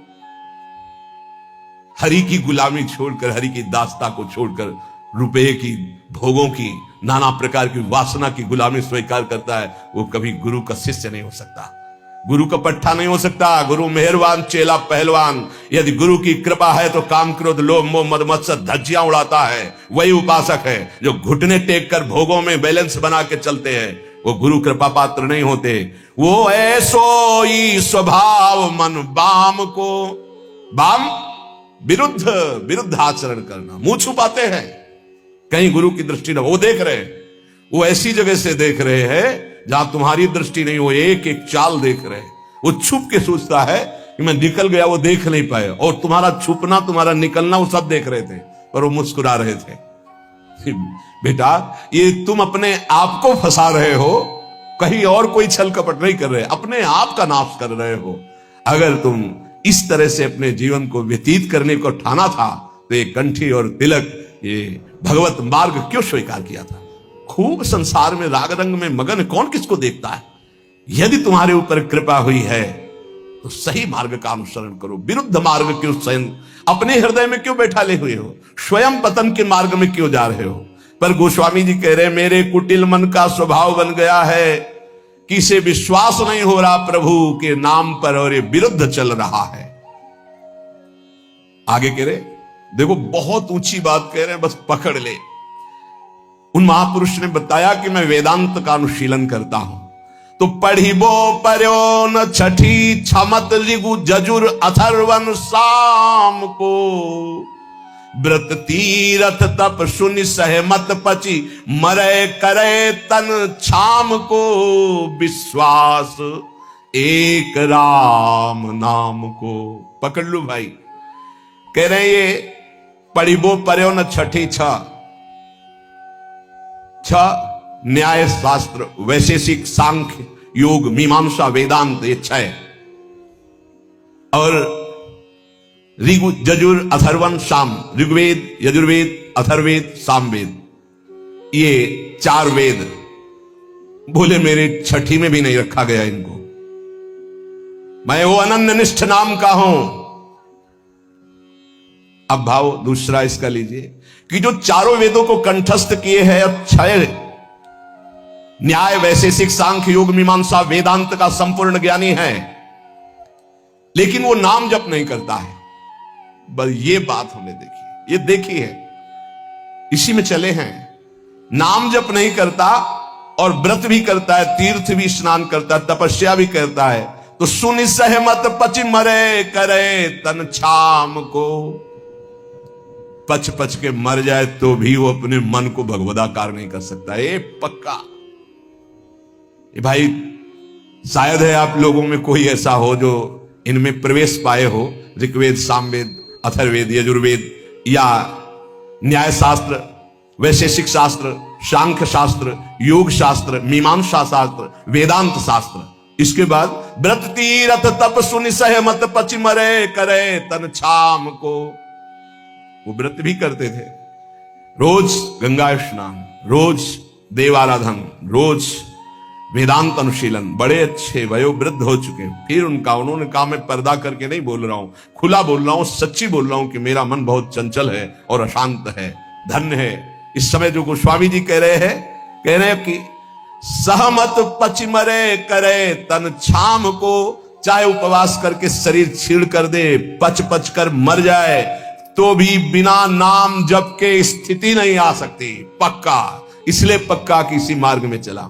हरि की गुलामी छोड़कर, हरि की दास्ता को छोड़कर, रुपये की, भोगों की, नाना प्रकार की वासना की गुलामी स्वीकार करता है, वो कभी गुरु का शिष्य नहीं हो सकता, गुरु का पट्टा नहीं हो सकता। गुरु मेहरबान, चेला पहलवान। यदि गुरु की कृपा है तो काम, क्रोध, लोभ, मोह, मद, मत्सर धज्जियां उड़ाता है, वही उपासक है। जो घुटने टेक कर भोगों में बैलेंस बना के चलते हैं, वो गुरु कृपा पात्र नहीं होते। वो ऐसो ही स्वभाव मन बाम को, बाम विरुद्ध आचरण करना, मुंह छुपाते हैं, कहीं गुरु की दृष्टि न। वो देख रहे हैं, वो ऐसी जगह से देख रहे हैं जहां तुम्हारी दृष्टि नहीं, वो एक एक चाल देख रहे हैं। वो छुप के सोचता है कि मैं निकल गया, वो देख नहीं पाए, और तुम्हारा छुपना, तुम्हारा निकलना वो सब देख रहे थे, और वो मुस्कुरा रहे थे। बेटा, ये तुम अपने आप को फंसा रहे हो, कहीं और कोई छल कपट नहीं कर रहे, अपने आप का नाश कर रहे हो। अगर तुम इस तरह से अपने जीवन को व्यतीत करने को ठाना था तो ये कंठी और तिलक, ये भगवत मार्ग क्यों स्वीकार किया था? खूब संसार में राग रंग में मगन, कौन किसको देखता है? यदि तुम्हारे ऊपर कृपा हुई है तो सही मार्ग का अनुसरण करो, विरुद्ध मार्ग क्यों स्वयं अपने हृदय में क्यों बैठा ले हुए हो? स्वयं पतन के मार्ग में क्यों जा रहे हो? पर गोस्वामी जी कह रहे, मेरे कुटिल मन का स्वभाव बन गया है कि इसे विश्वास नहीं हो रहा प्रभु के नाम पर, और ये विरुद्ध चल रहा है। आगे कह रहे, देखो बहुत ऊंची बात कह रहे हैं, बस पकड़ ले। उन महापुरुष ने बताया कि मैं वेदांत का अनुशीलन करता हूं, तो पढ़िबो पर्यो न छठी छमत ऋगु जजुर अथर्वन साम को। व्रत तीरथ तप सुनि सहमत पची, मरे करे तन छाम को, विश्वास एक राम नाम को। पकड़ लो भाई। कह रहे ये पढ़िबो पर्यो न छठी छ न्याय शास्त्र वैशेषिक सांख्य योग मीमांसा वेदांत ये 6, और ऋग यजुर अथर्वण साम, ऋग्वेद यजुर्वेद अथर्वेद सामवेद, ये 4 वेद। बोले मेरे छठी में भी नहीं रखा गया इनको। मैं वो अनन्य निष्ठ नाम का हूं। अब भाव दूसरा इसका लीजिए कि जो 4 वेदों को कंठस्थ किए हैं और 6 न्याय वैशेषिक सांख्य योग मीमांसा वेदांत का संपूर्ण ज्ञानी है, लेकिन वो नाम जप नहीं करता है। बस ये बात हमने देखी, ये देखी है, इसी में चले हैं। नाम जप नहीं करता और व्रत भी करता है, तीर्थ भी स्नान करता है, तपस्या भी करता है, तो सुनि सहमत पच मरे करे तन छाम को। पच पच के मर जाए तो भी वो अपने मन को भगवदाकार नहीं कर सकता। ये पक्का। ये भाई शायद है आप लोगों में कोई ऐसा हो जो इनमें प्रवेश पाए हो, ऋग्वेद सामवेद अथर्वेद यजुर्वेद या न्याय शास्त्र वैशेषिक शास्त्र सांख्य शास्त्र योग शास्त्र मीमांसा शास्त्र वेदांत शास्त्र। इसके बाद व्रत तीरथ तप सुनि सहमत पच मरे करे तन छाम को। वो व्रत भी करते थे, रोज गंगा स्नान, रोज देवाराधन, रोज वेदांत अनुशीलन, बड़े अच्छे वयोवृद्ध हो चुके। फिर उन्होंने कहा मैं पर्दा करके नहीं बोल रहा हूं, खुला बोल रहा हूं, सच्ची बोल रहा हूं कि मेरा मन बहुत चंचल है और अशांत है, धन्य है। इस समय जो गोस्वामी जी कह रहे हैं कि सहमत पच मरे करे तन छाम को, चाहे उपवास करके शरीर छीड़ कर दे, पच पच कर मर जाए तो भी बिना नाम जप के स्थिति नहीं आ सकती। पक्का। इसलिए पक्का कि इसी मार्ग में चला,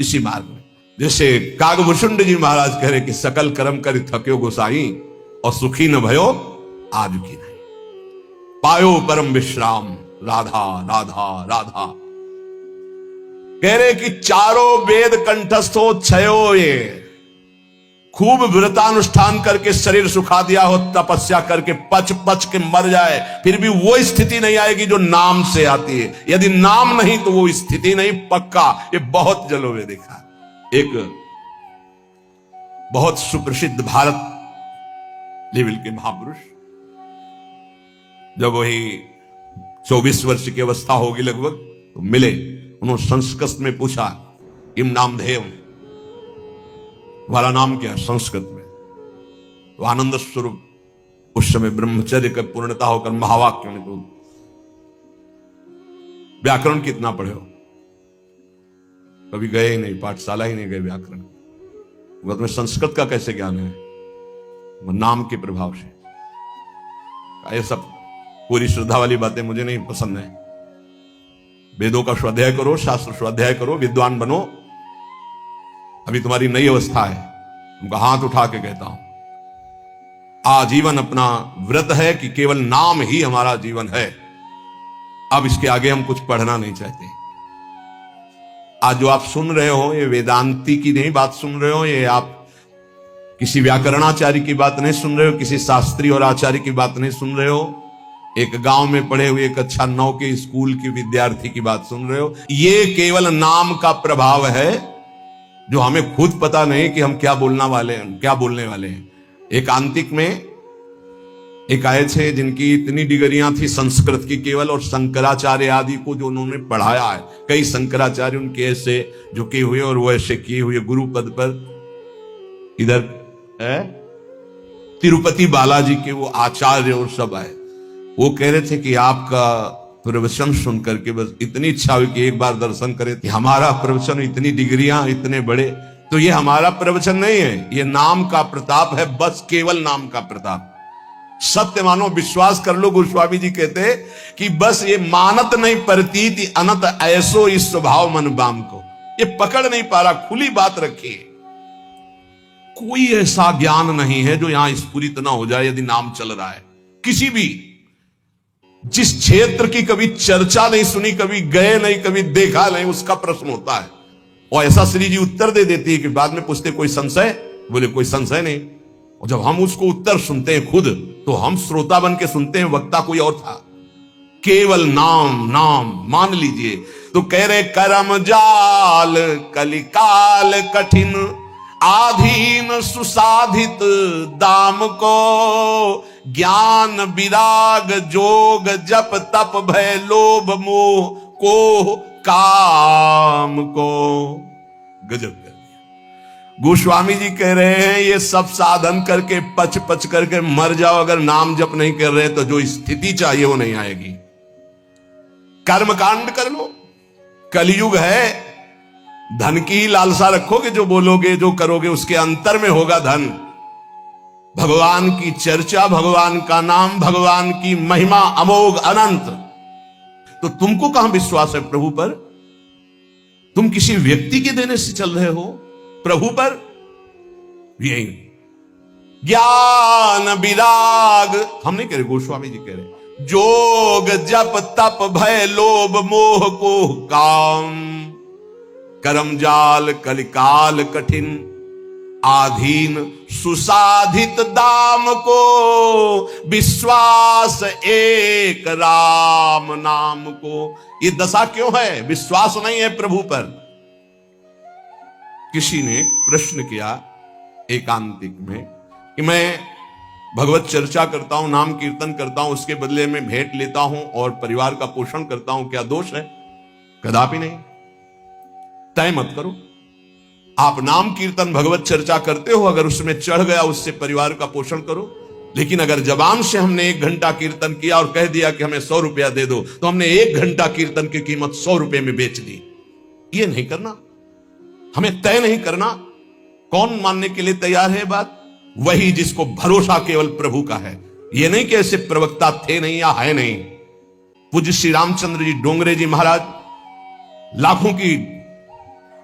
इसी मार्ग में। जैसे कागभूषुंड जी महाराज कह रहे कि सकल कर्म कर थक्यो गोसाई, और सुखी न भयो आज की नहीं, पायो परम विश्राम राधा राधा राधा। कह रहे कि 4 वेद कंठस्थ हो, 6 ये खूब व्रतानुष्ठान करके शरीर सुखा दिया हो, तपस्या करके पच पच के मर जाए, फिर भी वो स्थिति नहीं आएगी जो नाम से आती है। यदि नाम नहीं तो वो स्थिति नहीं। पक्का। ये बहुत जगह में देखा। एक बहुत सुप्रसिद्ध भारत लेवल के महापुरुष, जब वही 24 वर्ष की अवस्था होगी लगभग, तो मिले। उन्होंने संस्कृत में पूछा किम नामधेयम, तुम्हारा नाम क्या है संस्कृत में? तो आनंद स्वरूप उस समय ब्रह्मचर्य का पूर्णता होकर महावाक्य में, तो व्याकरण कितना पढ़े हो? कभी गए ही नहीं, पाठशाला ही नहीं गए व्याकरण। तुम्हें संस्कृत का कैसे ज्ञान है? नाम के प्रभाव से। ये सब पूरी श्रद्धा वाली बातें मुझे नहीं पसंद है। वेदों का स्वाध्याय करो, शास्त्र स्वाध्याय करो, विद्वान बनो। अभी तुम्हारी नई अवस्था है। उनका हाथ उठा के कहता हूं, आजीवन अपना व्रत है कि केवल नाम ही हमारा जीवन है। अब इसके आगे हम कुछ पढ़ना नहीं चाहते। आज जो आप सुन रहे हो, ये वेदांती की नहीं बात सुन रहे हो, ये आप किसी व्याकरणाचार्य की बात नहीं सुन रहे हो, किसी शास्त्री और आचार्य की बात नहीं सुन रहे हो, एक गांव में पढ़े हुए कक्षा 9 के स्कूल के विद्यार्थी की बात सुन रहे हो। ये केवल नाम का प्रभाव है जो हमें खुद पता नहीं कि हम क्या बोलने वाले हैं। एकांतिक में एक आए थे जिनकी इतनी डिग्रियां थी संस्कृत की केवल, और शंकराचार्य आदि को जो उन्होंने पढ़ाया है, कई शंकराचार्य उनके ऐसे झुके हुए और वो ऐसे किए हुए गुरु पद पर। इधर है तिरुपति बालाजी के वो आचार्य और सब आए। वो कह रहे थे कि आपका प्रवचन सुन करके बस इतनी इच्छा हुई कि एक बार दर्शन करें। कि हमारा प्रवचन, इतनी डिग्रियां, इतने बड़े, तो ये हमारा प्रवचन नहीं है, ये नाम का प्रताप है, बस केवल नाम का प्रताप। सत्य मानो, विश्वास कर लो। गोस्वामी जी कहते कि बस ये मानत नहीं प्रतीति अनत ऐसो इस स्वभाव मन बाम को। ये पकड़ नहीं पा रहा। खुली बात रखी, कोई ऐसा ज्ञान नहीं है जो यहां स्फुरित ना हो जाए यदि नाम चल रहा है। किसी भी जिस क्षेत्र की कभी चर्चा नहीं सुनी, कभी गए नहीं, कभी देखा नहीं, उसका प्रश्न होता है। और ऐसा श्री जी उत्तर दे देती है कि बाद में पूछते कोई संशय? बोले कोई संशय नहीं। और जब हम उसको उत्तर सुनते हैं खुद, तो हम श्रोता बन के सुनते हैं, वक्ता कोई और था। केवल नाम नाम मान लीजिए। तो कह रहे कर्म जाल कलिकाल कठिन, आधीन सुसाधित दाम को, ज्ञान विराग जोग जप तप भय लोभ मोह को काम को। गजब कर दिया। गोस्वामी जी कह रहे हैं ये सब साधन करके पच पच करके मर जाओ, अगर नाम जप नहीं कर रहे तो जो स्थिति चाहिए वो नहीं आएगी। कर्मकांड कर लो, कलयुग है, धन की ही लालसा रखोगे, जो बोलोगे जो करोगे उसके अंतर में होगा धन। भगवान की चर्चा, भगवान का नाम, भगवान की महिमा अमोघ अनंत। तो तुमको कहां विश्वास है प्रभु पर? तुम किसी व्यक्ति के देने से चल रहे हो, प्रभु पर यही ज्ञान विराग हम नहीं कह रहे, गोस्वामी जी कह रहे जोग जप तप भय लोभ मोह को काम, कर्म जाल कलिकाल कठिन, आधीन सुसाधित दाम को, विश्वास एक राम नाम को। ये दशा क्यों है? विश्वास नहीं है प्रभु पर। किसी ने प्रश्न किया एकांतिक में कि मैं भगवत चर्चा करता हूं, नाम कीर्तन करता हूं, उसके बदले में भेंट लेता हूं और परिवार का पोषण करता हूं, क्या दोष है? कदापि नहीं। तय मत करो। आप नाम कीर्तन भगवत चर्चा करते हो, अगर उसमें चढ़ गया उससे परिवार का पोषण करो। लेकिन अगर जबान से हमने 1 घंटा कीर्तन किया और कह दिया कि हमें 100 रुपया दे दो, तो हमने 1 घंटा कीर्तन की कीमत 100 रुपए में बेच दी। ये नहीं करना, हमें तय नहीं करना। कौन मानने के लिए तैयार है बात? वही जिसको भरोसा केवल प्रभु का है। ये नहीं कि ऐसे प्रवक्ता थे नहीं या है नहीं। पूज्य श्री रामचंद्र जी डोंगरे जी महाराज लाखों की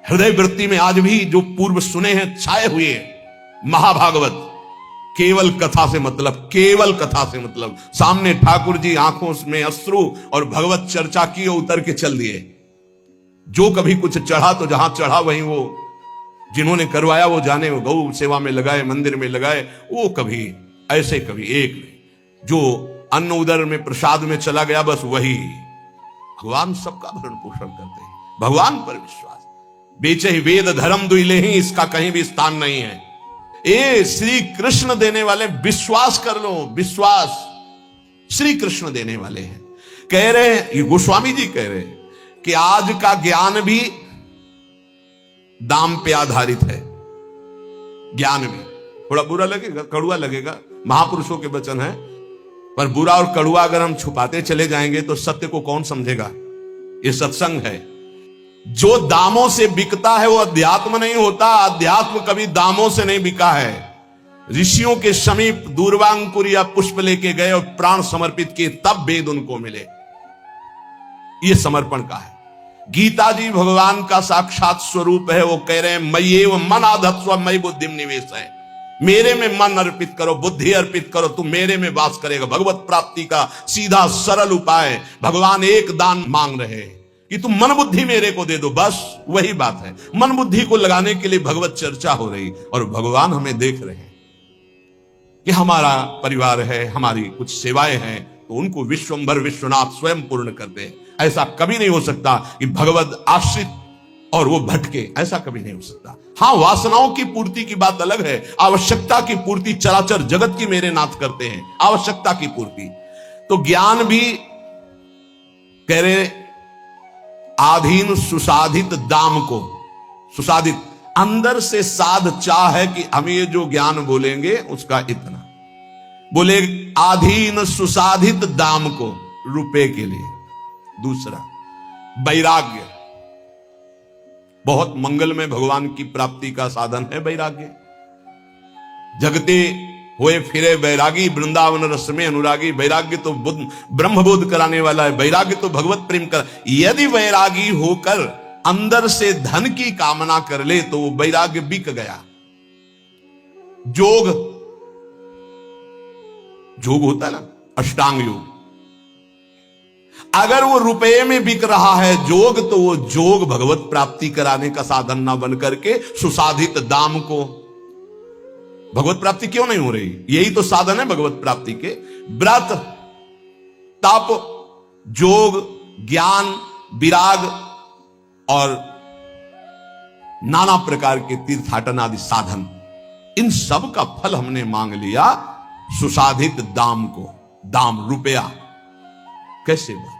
हृदय वृत्ति में आज भी जो पूर्व सुने हैं छाए हुए महाभागवत, केवल कथा से मतलब, केवल कथा से मतलब। सामने ठाकुर जी आंखों में अश्रु और भगवत चर्चा की उतर के चल दिए। जो कभी कुछ चढ़ा तो जहां चढ़ा वहीं वो जिन्होंने करवाया वो जाने, वो गौ सेवा में लगाए, मंदिर में लगाए, वो कभी ऐसे कभी एक नहीं। जो अन्न उदर में प्रसाद में चला गया बस वही। भगवान सबका भरण पोषण करते हैं, भगवान पर विश्वास। बेचे ही वेद धर्म दुइले ही, इसका कहीं भी स्थान नहीं है। ए श्री कृष्ण देने वाले, विश्वास कर लो, विश्वास श्री कृष्ण देने वाले हैं। कह रहे हैं, ये गोस्वामी जी कह रहे हैं कि आज का ज्ञान भी दाम पे आधारित है। ज्ञान भी थोड़ा बुरा लगेगा, कड़ुआ लगेगा, महापुरुषों के वचन है, पर बुरा और कड़ुआ अगर हम छुपाते चले जाएंगे तो सत्य को कौन समझेगा? ये सत्संग है। जो दामों से बिकता है वो अध्यात्म नहीं होता। अध्यात्म कभी दामों से नहीं बिका है। ऋषियों के समीप दूर्वांकुर या पुष्प लेके गए और प्राण समर्पित किए, तब वेद उनको मिले। ये समर्पण का है। गीता जी भगवान का साक्षात स्वरूप है। वो कह रहे हैं मय्येव मन आधत्स्व मयि बुद्धिम निवेश है। मेरे में मन अर्पित करो, बुद्धि अर्पित करो, तुम मेरे में वास करेगा। भगवत प्राप्ति का सीधा सरल उपाय। भगवान एक दान मांग रहे हैं कि तुम मन बुद्धि मेरे को दे दो, बस वही बात है। मन बुद्धि को लगाने के लिए भगवत चर्चा हो रही और भगवान हमें देख रहे हैं कि हमारा परिवार है, हमारी कुछ सेवाएं हैं, तो उनको विश्वंभर विश्वनाथ स्वयं पूर्ण करते हैं। ऐसा कभी नहीं हो सकता कि भगवत आश्रित और वो भटके, ऐसा कभी नहीं हो सकता। हां, वासनाओं की पूर्ति की बात अलग है। आवश्यकता की पूर्ति चराचर जगत की मेरे नाथ करते हैं, आवश्यकता की पूर्ति। तो ज्ञान भी कह रहे आधीन सुसाधित दाम को, सुसाधित अंदर से साध चाह है कि हम ये जो ज्ञान बोलेंगे उसका इतना बोले, आधीन सुसाधित दाम को, रुपए के लिए। दूसरा वैराग्य, बहुत मंगलमय भगवान की प्राप्ति का साधन है वैराग्य। जगते हुए फिरे वैरागी, वृंदावन रस में अनुरागी। वैराग्य तो ब्रह्मबोध कराने वाला है। वैराग्य तो भगवत प्रेम कर। यदि वैरागी होकर अंदर से धन की कामना कर ले तो वो वैराग्य बिक गया। जोग, जोग होता है ना, अष्टांग योग, अगर वो रुपए में बिक रहा है जोग, तो वो जोग भगवत प्राप्ति कराने का साधन ना बन करके सुसाधित दाम को, भगवत प्राप्ति क्यों नहीं हो रही? यही तो साधन है भगवत प्राप्ति के। व्रत, तप, जोग, ज्ञान, विराग और नाना प्रकार के तीर्थाटन आदि साधन, इन सब का फल हमने मांग लिया सुसाधित दाम को। दाम रुपया कैसे बा?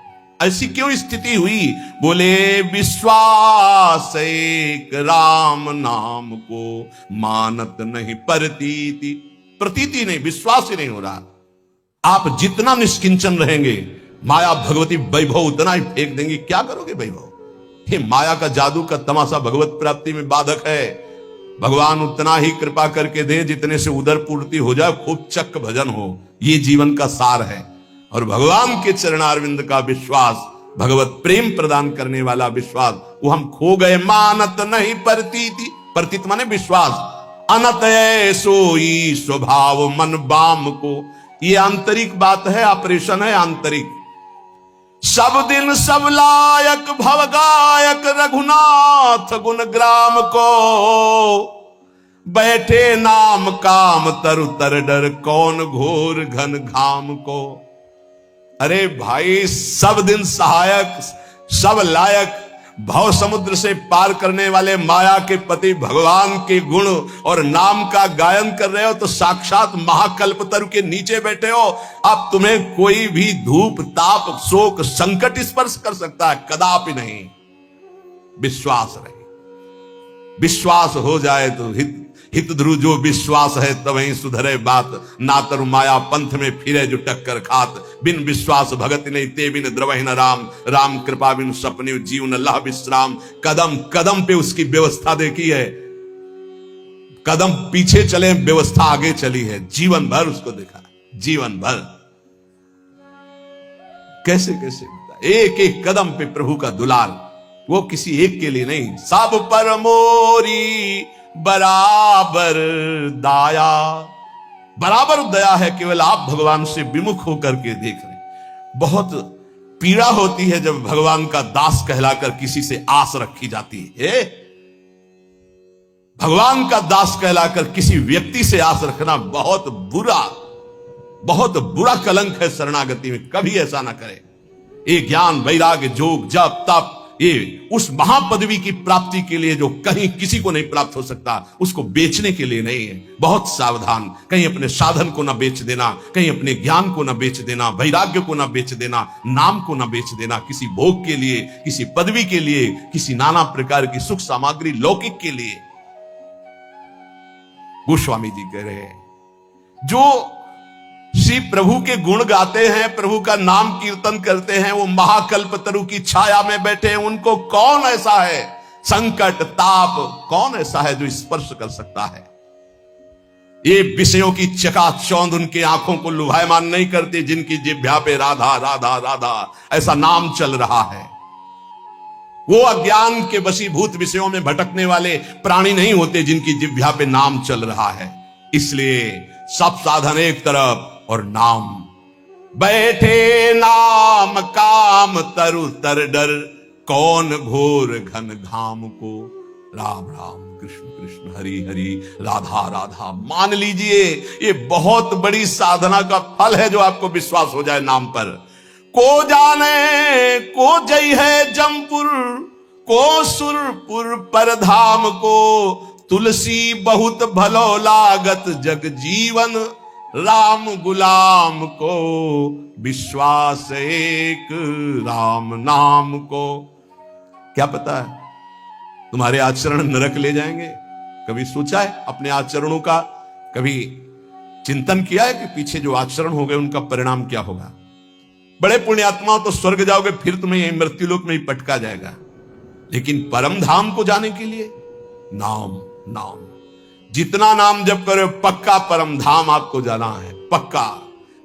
ऐसी क्यों स्थिति हुई? बोले विश्वास एक राम नाम को मानत नहीं प्रतीति। प्रतीति नहीं, विश्वास ही नहीं हो रहा। आप जितना निष्किंचन रहेंगे, माया भगवती वैभव उतना ही फेंक देंगी। क्या करोगे वैभव? ये माया का जादू का तमाशा भगवत प्राप्ति में बाधक है। भगवान उतना ही कृपा करके दे जितने से उदर पूर्ति हो जाए, खूब चक्क भजन हो, ये जीवन का सार है। और भगवान के चरणारविंद का विश्वास, भगवत प्रेम प्रदान करने वाला विश्वास, वो हम खो गए। मानत नहीं प्रतीति, प्रतीत माने विश्वास। अनत सोई स्वभाव मन बाम को, ये आंतरिक बात है, ऑपरेशन है आंतरिक। सब दिन सब लायक भव गायक रघुनाथ गुण ग्राम को, बैठे नाम काम तरु तर डर कौन घोर घन घाम को। अरे भाई, सब दिन सहायक, सब लायक, भव समुद्र से पार करने वाले माया के पति भगवान के गुण और नाम का गायन कर रहे हो, तो साक्षात महाकल्पतरु के नीचे बैठे हो। अब तुम्हें कोई भी धूप ताप शोक संकट स्पर्श कर सकता है? कदापि नहीं। विश्वास रहे, विश्वास हो जाए तो हित ध्रुव जो विश्वास है तवहीं सुधरे बात। ना तरु माया पंथ में फिरे जो टक्कर खात, बिन विश्वास भगत नहीं ते बिन द्रवहि न राम। राम कृपा बिन सपने जीवन लह विश्राम। कदम कदम पे उसकी व्यवस्था देखी है, कदम पीछे चले व्यवस्था आगे चली है। जीवन भर उसको देखा, जीवन भर कैसे कैसे एक एक कदम पे प्रभु का दुलार, वो किसी एक के लिए नहीं, सब पर मोरी बराबर दाया। बराबर दया है, केवल आप भगवान से विमुख होकर के देख रहे। बहुत पीड़ा होती है जब भगवान का दास कहलाकर किसी से आस रखी जाती है। भगवान का दास कहलाकर किसी व्यक्ति से आस रखना बहुत बुरा कलंक है शरणागति में। कभी ऐसा ना करे। ये ज्ञान वैराग्य जोग जप तप, ये उस महापदवी की प्राप्ति के लिए जो कहीं किसी को नहीं प्राप्त हो सकता, उसको बेचने के लिए नहीं है। बहुत सावधान, कहीं अपने साधन को ना बेच देना, कहीं अपने ज्ञान को ना बेच देना, वैराग्य को ना बेच देना, नाम को ना बेच देना, किसी भोग के लिए, किसी पदवी के लिए, किसी नाना प्रकार की सुख सामग्री लौकिक के लिए। गोस्वामी जी कह रहे हैं, जो श्री प्रभु के गुण गाते हैं, प्रभु का नाम कीर्तन करते हैं, वो महाकल्पतरु की छाया में बैठे हैं। उनको कौन ऐसा है, संकट ताप कौन ऐसा है जो स्पर्श कर सकता है? ये विषयों की चकाचौंध उनकी आंखों को लुभायमान नहीं करती, जिनकी जिह्वा पे राधा राधा राधा ऐसा नाम चल रहा है। वो अज्ञान के वशीभूत विषयों में भटकने वाले प्राणी नहीं होते, जिनकी जिह्वा पे नाम चल रहा है। इसलिए सब साधन एक तरफ और नाम, बैठे नाम काम तरु तर डर कौन घोर घन घाम को। राम राम कृष्ण कृष्ण हरि हरि राधा राधा। मान लीजिए ये बहुत बड़ी साधना का फल है जो आपको विश्वास हो जाए नाम पर। को जाने को जय है जमपुर, को सुरपुर पर धाम को। तुलसी बहुत भलो लागत जग जीवन, राम गुलाम को विश्वास एक राम नाम को। क्या पता है तुम्हारे आचरण नरक ले जाएंगे? कभी सोचा है अपने आचरणों का? कभी चिंतन किया है कि पीछे जो आचरण हो गए उनका परिणाम क्या होगा? बड़े पुण्यात्मा तो स्वर्ग जाओगे, फिर तुम्हें यही मृत्युलोक में ही पटका जाएगा। लेकिन परम धाम को जाने के लिए नाम नाम, जितना नाम जप करो पक्का परम धाम आपको जाना है, पक्का।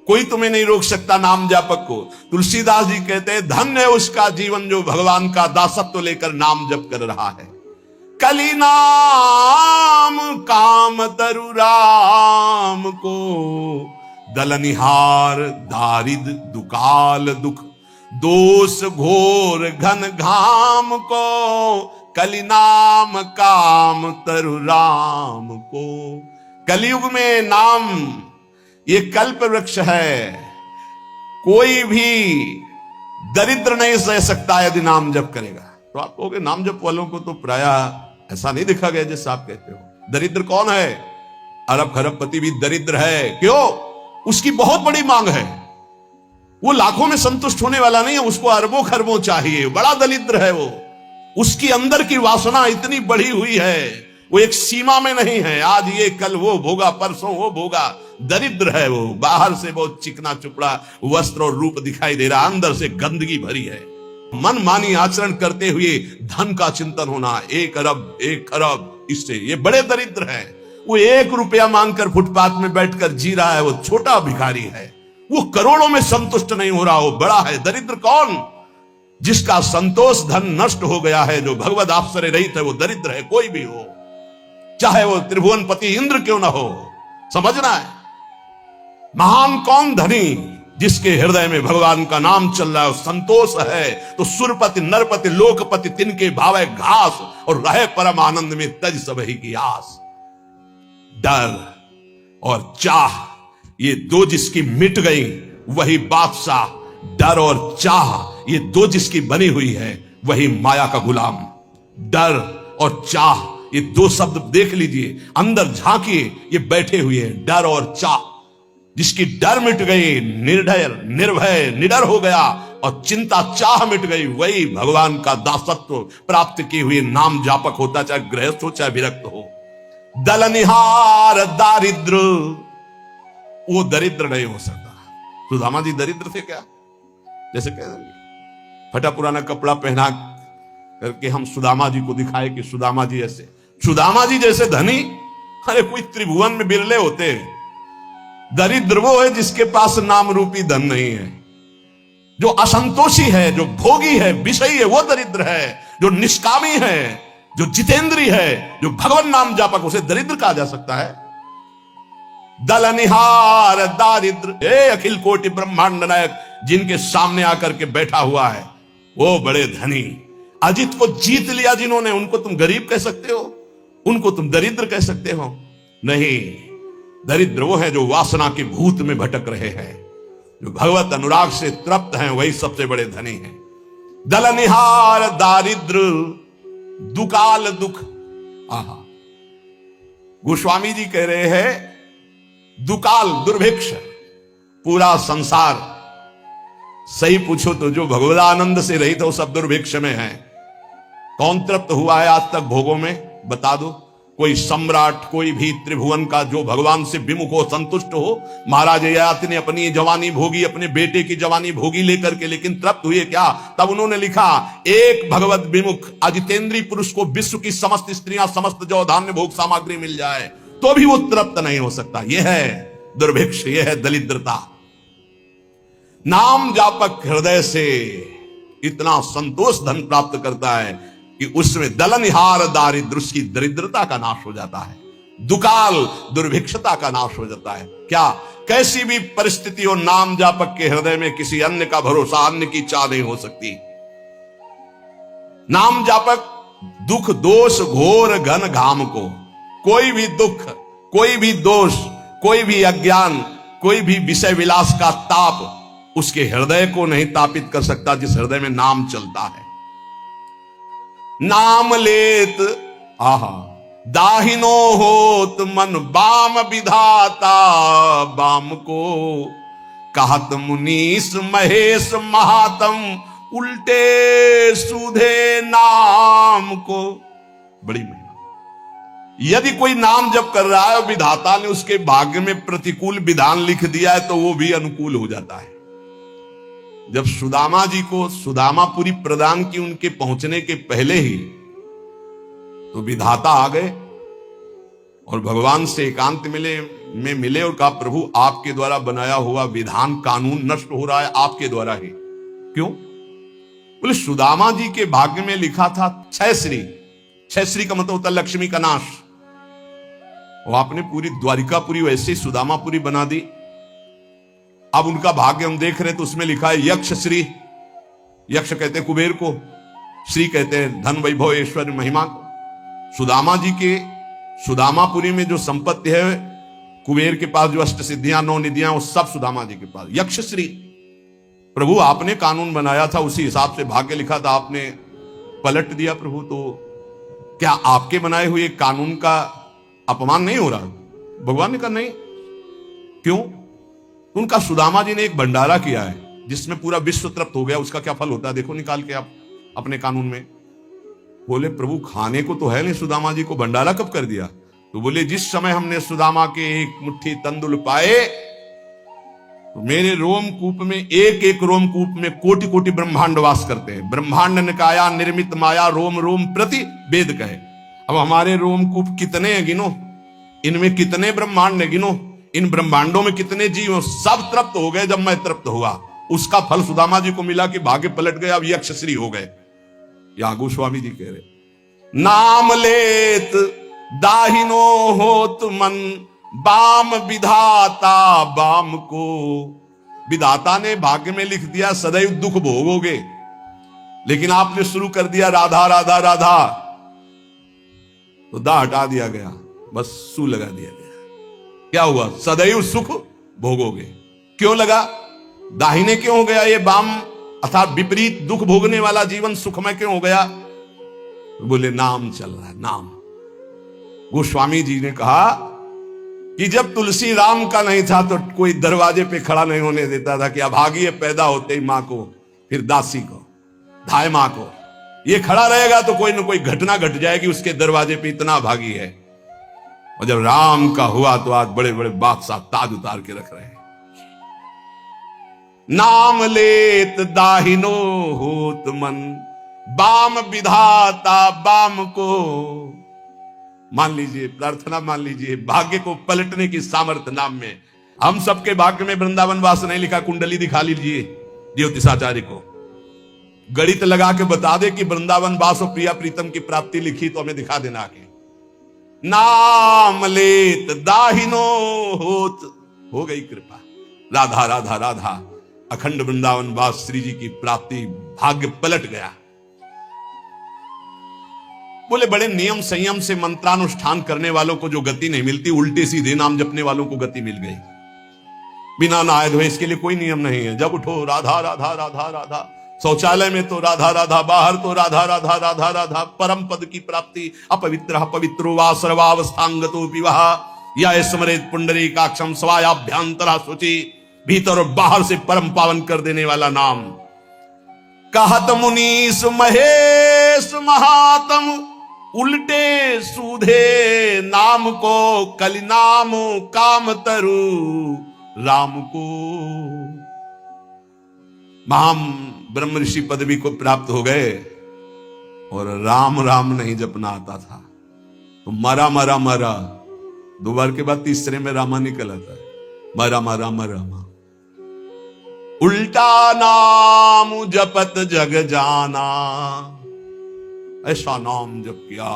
कोई तुम्हें नहीं रोक सकता नाम जापक को। तुलसीदास जी कहते हैं, धन्य है उसका जीवन जो भगवान का दासत्व लेकर नाम जप कर रहा है। कली नाम काम तरु राम को, दलनिहार दारिद दुकाल दुख। दोष घोर घन घाम को, कलि नाम काम तरु राम को। कलयुग में नाम ये कल्प वृक्ष है, कोई भी दरिद्र नहीं सह सकता यदि नाम जप करेगा। तो आप कहोगे नाम जप वालों को तो प्रायः ऐसा नहीं देखा गया जैसा आप कहते हो। दरिद्र कौन है? अरब खरबपति भी दरिद्र है। क्यों? उसकी बहुत बड़ी मांग है, वो लाखों में संतुष्ट होने वाला नहीं है, उसको अरबों खरबों चाहिए, बड़ा दरिद्र है वो। उसकी अंदर की वासना इतनी बढ़ी हुई है, वो एक सीमा में नहीं है, आज ये कल वो भोगा, परसों वो भोगा। दरिद्र है वो, बाहर से बहुत चिकना चुपड़ा वस्त्र और रूप दिखाई दे रहा, अंदर से गंदगी भरी है। मन मानी आचरण करते हुए धन का चिंतन होना, 1 अरब 1 खरब, इससे ये बड़े दरिद्र है। वो 1 रुपया मांगकर फुटपाथ में बैठकर जी रहा है, वो छोटा भिखारी है। वो करोड़ों में संतुष्ट नहीं हो रहा, वो बड़ा है। दरिद्र कौन? जिसका संतोष धन नष्ट हो गया है, जो भगवद आश्रय रहित है, वो दरिद्र है। कोई भी हो, चाहे वो त्रिभुवनपति इंद्र क्यों ना हो, समझना है। महान कौन? धनी, जिसके हृदय में भगवान का नाम चल रहा है, संतोष है। तो सुरपति नरपति लोकपति तिनके भावे घास, और रहे परम आनंद में तज सबही की आस। डर और चाह ये दो जिसकी मिट गई, वही बादशाह। डर और चाह ये दो जिसकी बनी हुई है, वही माया का गुलाम। डर और चाह ये 2 शब्द देख लीजिए, अंदर झांकिए, ये बैठे हुए हैं। डर और चाह, जिसकी डर मिट गई, निर्भय निर्भय निडर हो गया, और चिंता चाह मिट गई, वही भगवान का दासत्व प्राप्त किए हुए नाम जापक होता, चाहे गृहस्थ हो चाहे विरक्त हो। दलनिहार दारिद्र, वो दरिद्र नहीं हो सकता। सुदामा जी दरिद्र थे क्या? जैसे कह देंगे फटा पुराना कपड़ा पहना करके हम सुदामा जी को दिखाए कि सुदामा जी ऐसे। सुदामा जी जैसे धनी, अरे कोई त्रिभुवन में बिरले होते हैं। दरिद्र वो है जिसके पास नाम रूपी धन नहीं है, जो असंतोषी है, जो भोगी है, विषयी है, वो दरिद्र है। जो निष्कामी है, जो जितेंद्री है, जो भगवान नाम जापक, उसे दरिद्र कहा जा सकता है। दलनिहार दारिद्र, हे अखिल कोटि ब्रह्मांड नायक, जिनके सामने आकर के बैठा हुआ है, वो बड़े धनी। अजित को जीत लिया जिन्होंने, उनको तुम गरीब कह सकते हो? उनको तुम दरिद्र कह सकते हो? नहीं, दरिद्र वो है जो वासना के भूत में भटक रहे हैं, जो भगवत अनुराग से तृप्त हैं, वही सबसे बड़े धनी हैं। दलनिहार दारिद्र दुकाल दुख। आहा, गोस्वामी जी कह रहे हैं दुकाल दुर्भिक्ष, पूरा संसार। सही पूछो तो जो भगवदानंद से रहित हो सब दुर्भिक्ष में है। कौन तृप्त हुआ है आज तक भोगों में? बता दो। कोई सम्राट, कोई भी त्रिभुवन का जो भगवान से विमुख हो, संतुष्ट हो। महाराज ययाति ने अपनी जवानी भोगी, अपने बेटे की जवानी भोगी लेकर के, लेकिन तृप्त हुए क्या? तब उन्होंने लिखा, एक भगवत विमुख अजितेंद्रीय पुरुष को विश्व की समस्त स्त्रियां, समस्त जो धान्य भोग सामग्री मिल जाए तो भी वो तृप्त नहीं हो सकता। यह है दुर्भिक्ष, यह है दरिद्रता। नाम जापक हृदय से इतना संतोष धन प्राप्त करता है कि उसमें दलनिहार दारिद्र, उसकी दरिद्रता का नाश हो जाता है। दुकाल दुर्भिक्षता का नाश हो जाता है। क्या? कैसी भी परिस्थिति हो, नाम जापक के हृदय में किसी अन्य का भरोसा, अन्य की चाह नहीं हो सकती। नाम जापक दुख दोष घोर घन घाम को, कोई भी दुख, कोई भी दोष, कोई भी अज्ञान, कोई भी विषय विलास का ताप उसके हृदय को नहीं तापित कर सकता, जिस हृदय में नाम चलता है। नाम लेत आहा दाहिनो होत मन बाम विधाता, बाम को कहत मुनीस महेश महात्म, उल्टे सुधे नाम को। बड़ी महिमा। यदि कोई नाम जप कर रहा है, विधाता ने उसके भाग्य में प्रतिकूल विधान लिख दिया है, तो वो भी अनुकूल हो जाता है। जब सुदामा जी को सुदामापुरी प्रदान की उनके पहुंचने के पहले ही, तो विधाता आ गए और भगवान से एकांत मिले और कहा, प्रभु आपके द्वारा बनाया हुआ विधान कानून नष्ट हो रहा है, आपके द्वारा ही। क्यों? बोले सुदामा जी के भाग्य में लिखा था 6 श्री। 6 श्री का मतलब होता है लक्ष्मी का नाश। और आपने पूरी द्वारिकापुरी वैसे सुदामापुरी बना दी। अब उनका भाग्य हम देख रहे हैं तो उसमें लिखा है यक्ष श्री, यक्ष कहते हैं कुबेर को, श्री कहते हैं धन वैभव ऐश्वर्य महिमा को। सुदामा जी के सुदामापुरी में जो संपत्ति है, कुबेर के पास जो अष्ट सिद्धियां 9 निधियां, वो सब सुदामा जी के पास। यक्ष श्री, प्रभु आपने कानून बनाया था, उसी हिसाब से भाग्य लिखा था, आपने पलट दिया प्रभु, तो क्या आपके बनाए हुए कानून का अपमान नहीं हो रहा? भगवान ने कहा नहीं। क्यों? उनका सुदामा जी ने एक भंडारा किया है जिसमें पूरा विश्व तृप्त हो गया, उसका क्या फल होता है देखो निकाल के आप अपने कानून में। बोले प्रभु खाने को तो है नहीं, सुदामा जी को भंडारा कब कर दिया? तो बोले जिस समय हमने सुदामा के एक मुट्ठी तंदुल पाए तो मेरे रोमकूप में, एक एक रोमकूप में कोटि कोटि ब्रह्मांड वास करते हैं। ब्रह्मांड निकाया निर्मित माया रोम रोम प्रति वेद कहे। अब हमारे रोमकूप कितने हैं गिनो, इनमें कितने ब्रह्मांड है गिनो, इन ब्रह्मांडों में कितने जीव, सब तृप्त हो गए जब मैं तृप्त हुआ। उसका फल सुदामा जी को मिला कि भाग्य पलट गए, अब यक्षश्री हो गए। या गोस्वामी जी कह रहे नाम लेत दाहिनो होत मन बाम विधाता बाम को। विधाता ने भाग्य में लिख दिया सदैव दुख भोगोगे, लेकिन आपने शुरू कर दिया राधा राधा राधा, तो दा हटा दिया गया, बस सू लगा दिया गया। क्या हुआ? सदैव सुख भोगोगे। क्यों लगा? दाहिने क्यों हो गया ये बाम, अर्थात विपरीत दुख भोगने वाला जीवन सुखमय क्यों हो गया? बोले नाम चल रहा है, नाम। गोस्वामी जी ने कहा कि जब तुलसी राम का नहीं था तो कोई दरवाजे पे खड़ा नहीं होने देता था कि अभागी पैदा होते ही मां को, फिर दासी को, धाय मां को, ये खड़ा रहेगा तो कोई ना कोई घटना घट जाएगी उसके दरवाजे पे, इतना अभागी है। और जब राम का हुआ तो आज बड़े बड़े बादशाह ताज उतार के रख रहे हैं। नाम लेत दाहिनो होत मन बाम विधाता बाम को। मान लीजिए, प्रार्थना मान लीजिए, भाग्य को पलटने की सामर्थ्य नाम में। हम सबके भाग्य में वृंदावन वास नहीं लिखा, कुंडली दिखा लीजिए ज्योतिषाचार्य को, गणित लगा के बता दे कि वृंदावन वास और प्रिया प्रीतम की प्राप्ति लिखी तो हमें दिखा देना आगे। नाम लेत दाहिनो होत, हो गई कृपा, राधा राधा राधा, अखंड वृंदावन वास श्री जी की प्राप्ति, भाग्य पलट गया। बोले बड़े नियम संयम से मंत्रानुष्ठान करने वालों को जो गति नहीं मिलती, उल्टे सीधे नाम जपने वालों को गति मिल गई। बिना नहाए धोए इसके लिए कोई नियम नहीं है। जब उठो राधा राधा राधा राधा, शौचालय में तो राधा राधा, बाहर तो राधा राधा राधा राधा, परम पद की प्राप्ति। अपवित्र पवित्रो वा सर्वावस्थांगतो विवाह या स्मरेत पुंडरीकाक्षम स्वायाभ्यांतरा शुचि। भीतर और बाहर से परम पावन कर देने वाला नाम। कहत मुनीस महेश महात्म उल्टे सूधे नाम को, कलि नाम काम तरु राम को। महाम ब्रह्म ऋषि पदवी को प्राप्त हो गए और राम राम नहीं जपना आता था तो मरा मरा मरा, 2 बार के बाद तीसरे में रामा निकल आता है, मरा मरा मरा। उल्टा नाम जपत जग जाना, ऐसा नाम जप किया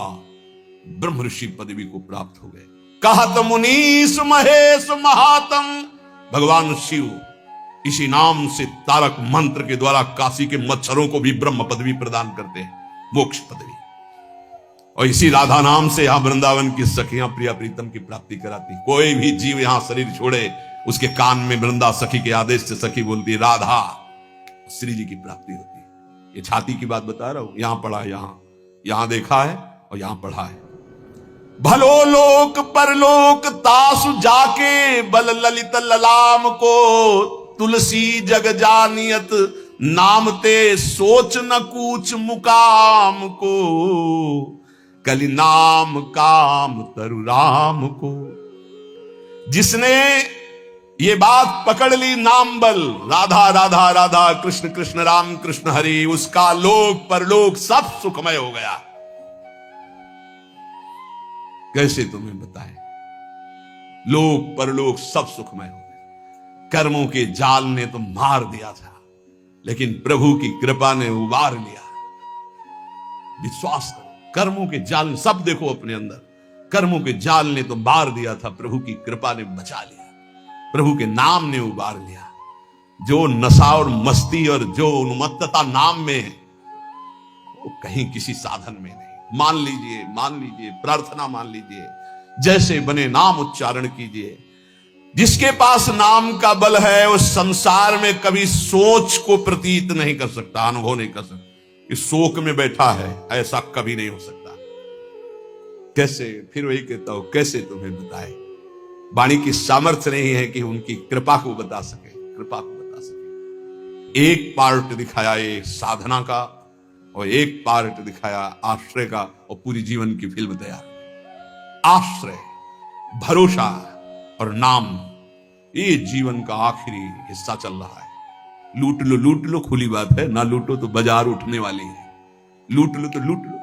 ब्रह्म ऋषि पदवी को प्राप्त हो गए। कहत मुनीस महेश महात्म, भगवान शिव इसी नाम से तारक मंत्र के द्वारा काशी के मच्छरों को भी ब्रह्म पदवी प्रदान करते हैं, मोक्ष पदवी। और इसी राधा नाम से यहां वृंदावन की सखियां प्रिया प्रीतम की प्राप्ति कराती। कोई भी जीव यहां शरीर छोड़े, उसके कान में वृंदा सखी के आदेश से सखी बोलती है राधा, श्री जी की प्राप्ति होती है। ये छाती की बात बता रहा हूं, यहां पढ़ा है, यहां देखा है और यहां पढ़ा है। भलो लोक परलोक तासु जाके, बल ललित ललाम को, तुलसी जग जानियत नाम ते सोच न कूच मुकाम को, कलि नाम काम तरु राम को। जिसने ये बात पकड़ ली, नाम बल, राधा राधा राधा, कृष्ण कृष्ण राम कृष्ण हरि, उसका लोक परलोक सब सुखमय हो गया। कैसे तुम्हें बताएं? लोक परलोक सब सुखमय हो गए। कर्मों के जाल ने तो मार दिया था, लेकिन प्रभु की कृपा ने उबार लिया। विश्वास करो, कर्मों के जाल ने, सब देखो अपने अंदर, कर्मों के जाल ने तो मार दिया था, प्रभु की कृपा ने बचा लिया, प्रभु के नाम ने उबार लिया। जो नशा और मस्ती और जो उन्मत्तता नाम में है, वो कहीं किसी साधन में नहीं। मान लीजिए, प्रार्थना मान लीजिए, जैसे बने नाम उच्चारण कीजिए। जिसके पास नाम का बल है वो संसार में कभी सोच को प्रतीत नहीं कर सकता, अनुभव नहीं कर सकता कि शोक में बैठा है, ऐसा कभी नहीं हो सकता। कैसे, फिर वही कहता हूं, कैसे तुम्हें बताए, वाणी की सामर्थ्य नहीं है कि उनकी कृपा को बता सके, कृपा को बता सके। एक पार्ट दिखाया ये साधना का और एक पार्ट दिखाया आश्रय का, और पूरी जीवन की फिल्म तैयार। आश्रय, भरोसा और नाम, ये जीवन का आखिरी हिस्सा चल रहा है। लूट लो, खुली बात है, ना लूटो तो बाजार उठने वाली है। लूट लो तो लूट लो,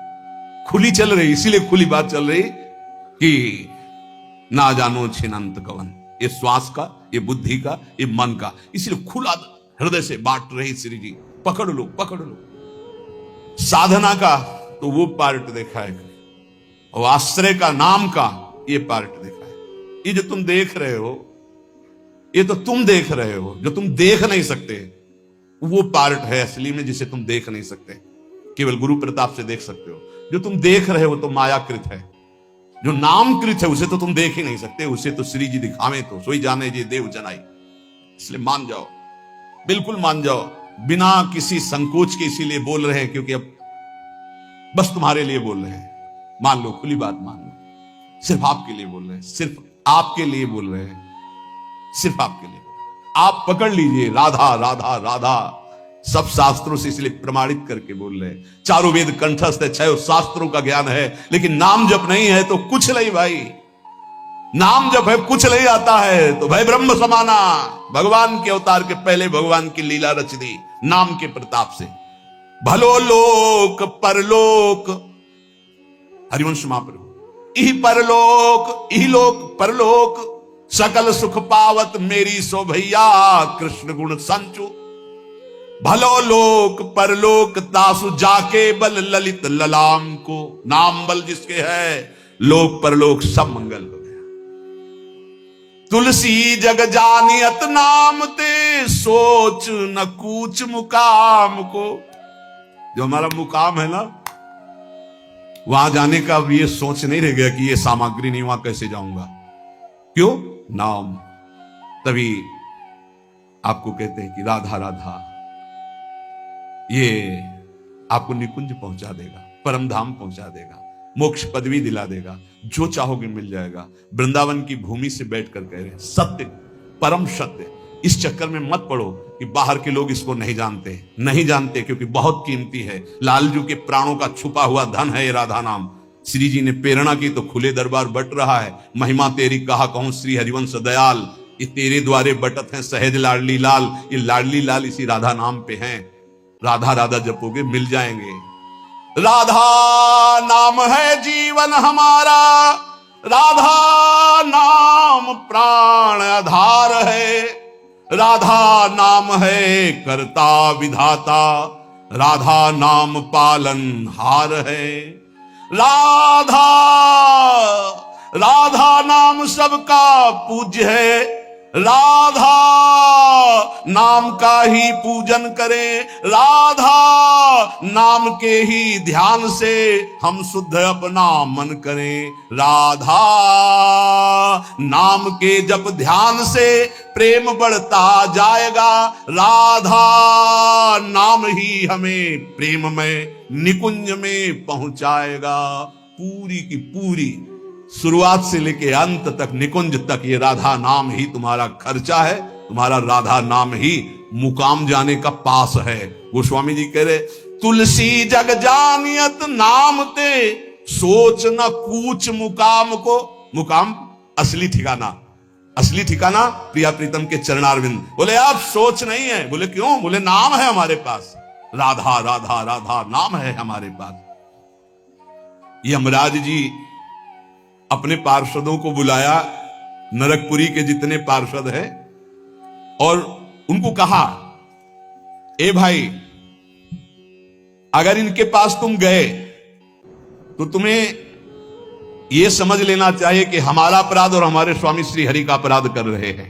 खुली चल रही, इसीलिए खुली बात चल रही कि ना जानो छिनंत कवन, ये श्वास का, ये बुद्धि का, ये मन का, इसलिए खुला हृदय से बांट रही श्री जी। पकड़ लो, पकड़ लो। साधना का तो वो पार्ट देखा है, और आश्रय का, नाम का ये पार्ट देखा है। ये जो तुम देख रहे हो, ये तो तुम देख रहे हो, जो तुम देख नहीं सकते वो पार्ट है असली में, जिसे तुम देख नहीं सकते, केवल गुरु प्रताप से देख सकते हो। जो तुम देख रहे हो तो मायाकृत है, जो नामकृत है उसे तो तुम देख ही नहीं सकते, उसे तो श्री जी दिखावे तो सोई जाने जे देव जनाई। इसलिए मान जाओ, बिल्कुल मान जाओ, बिना किसी संकोच के। इसीलिए बोल रहे हैं क्योंकि अब बस तुम्हारे लिए बोल रहे हैं। मान लो, खुली बात मान लो, सिर्फ आपके लिए बोल रहे हैं, सिर्फ आपके लिए बोल रहे हैं, सिर्फ आपके लिए। आप पकड़ लीजिए, राधा राधा राधा, सब शास्त्रों से इसलिए प्रमाणित करके बोल रहे हैं। चारों वेद कंठस्थ है, 6 शास्त्रों का ज्ञान है, लेकिन नाम जप नहीं है तो कुछ नहीं भाई। नाम जप है, कुछ नहीं आता है तो भाई ब्रह्म समाना। भगवान के अवतार के पहले भगवान की लीला रच दी नाम के प्रताप से। भलो लोक परलोक, हरिवंश महाप्रभु, इही परलोक, इही लोक परलोक, सकल सुख पावत मेरी सो भैया, कृष्ण गुण संचु। भलो लोक परलोक तासु जाके बल ललित ललाम को। नाम बल जिसके है, लोक परलोक सब मंगल हो गया। तुलसी जग जानियत नाम ते, सोच न कूच मुकाम को। जो हमारा मुकाम है ना, वहां जाने का अब ये सोच नहीं रह गया कि ये सामग्री नहीं, वहां कैसे जाऊंगा। क्यों? नाम। तभी आपको कहते हैं कि राधा राधा, ये आपको निकुंज पहुंचा देगा, परम धाम पहुंचा देगा, मोक्ष पदवी दिला देगा, जो चाहोगे मिल जाएगा। वृंदावन की भूमि से बैठकर कह रहे हैं, सत्य, परम सत्य। इस चक्कर में मत पड़ो कि बाहर के लोग इसको नहीं जानते, नहीं जानते, क्योंकि बहुत कीमती है। लालजू के प्राणों का छुपा हुआ धन है ये राधा नाम। श्री जी ने प्रेरणा की तो खुले दरबार बट रहा है। महिमा तेरी कहा कहूं श्री हरिवंश दयाल, ये तेरे द्वारे बटत हैं सहज लाडली लाल। ये लाडली लाल इसी राधा नाम पे हैं। राधा राधा जपोगे मिल जाएंगे। राधा नाम है जीवन हमारा, राधा नाम प्राण आधार है, राधा नाम है करता विधाता, राधा नाम पालन हार है। राधा राधा नाम सबका पूज्य है, राधा नाम का ही पूजन करें, राधा नाम के ही ध्यान से हम शुद्ध अपना मन करें। राधा नाम के जप ध्यान से प्रेम बढ़ता जाएगा, राधा नाम ही हमें प्रेम में निकुंज में पहुंचाएगा। पूरी की पूरी शुरुआत से लेके अंत तक, निकुंज तक, ये राधा नाम ही तुम्हारा खर्चा है, तुम्हारा राधा नाम ही मुकाम जाने का पास है। गोस्वामी जी कह रहे, तुलसी जग जानियत नाम ते, सोच न कूच मुकाम को। मुकाम असली ठिकाना, असली ठिकाना प्रिया प्रीतम के चरणारविंद। बोले आप सोच नहीं है। बोले क्यों? बोले नाम है हमारे पास, राधा राधा राधा नाम है हमारे पास। यमराज जी अपने पार्षदों को बुलाया, नरकपुरी के जितने पार्षद हैं, और उनको कहा, ए भाई, अगर इनके पास तुम गए तो तुम्हें यह समझ लेना चाहिए कि हमारा अपराध और हमारे स्वामी श्री हरि का अपराध कर रहे हैं।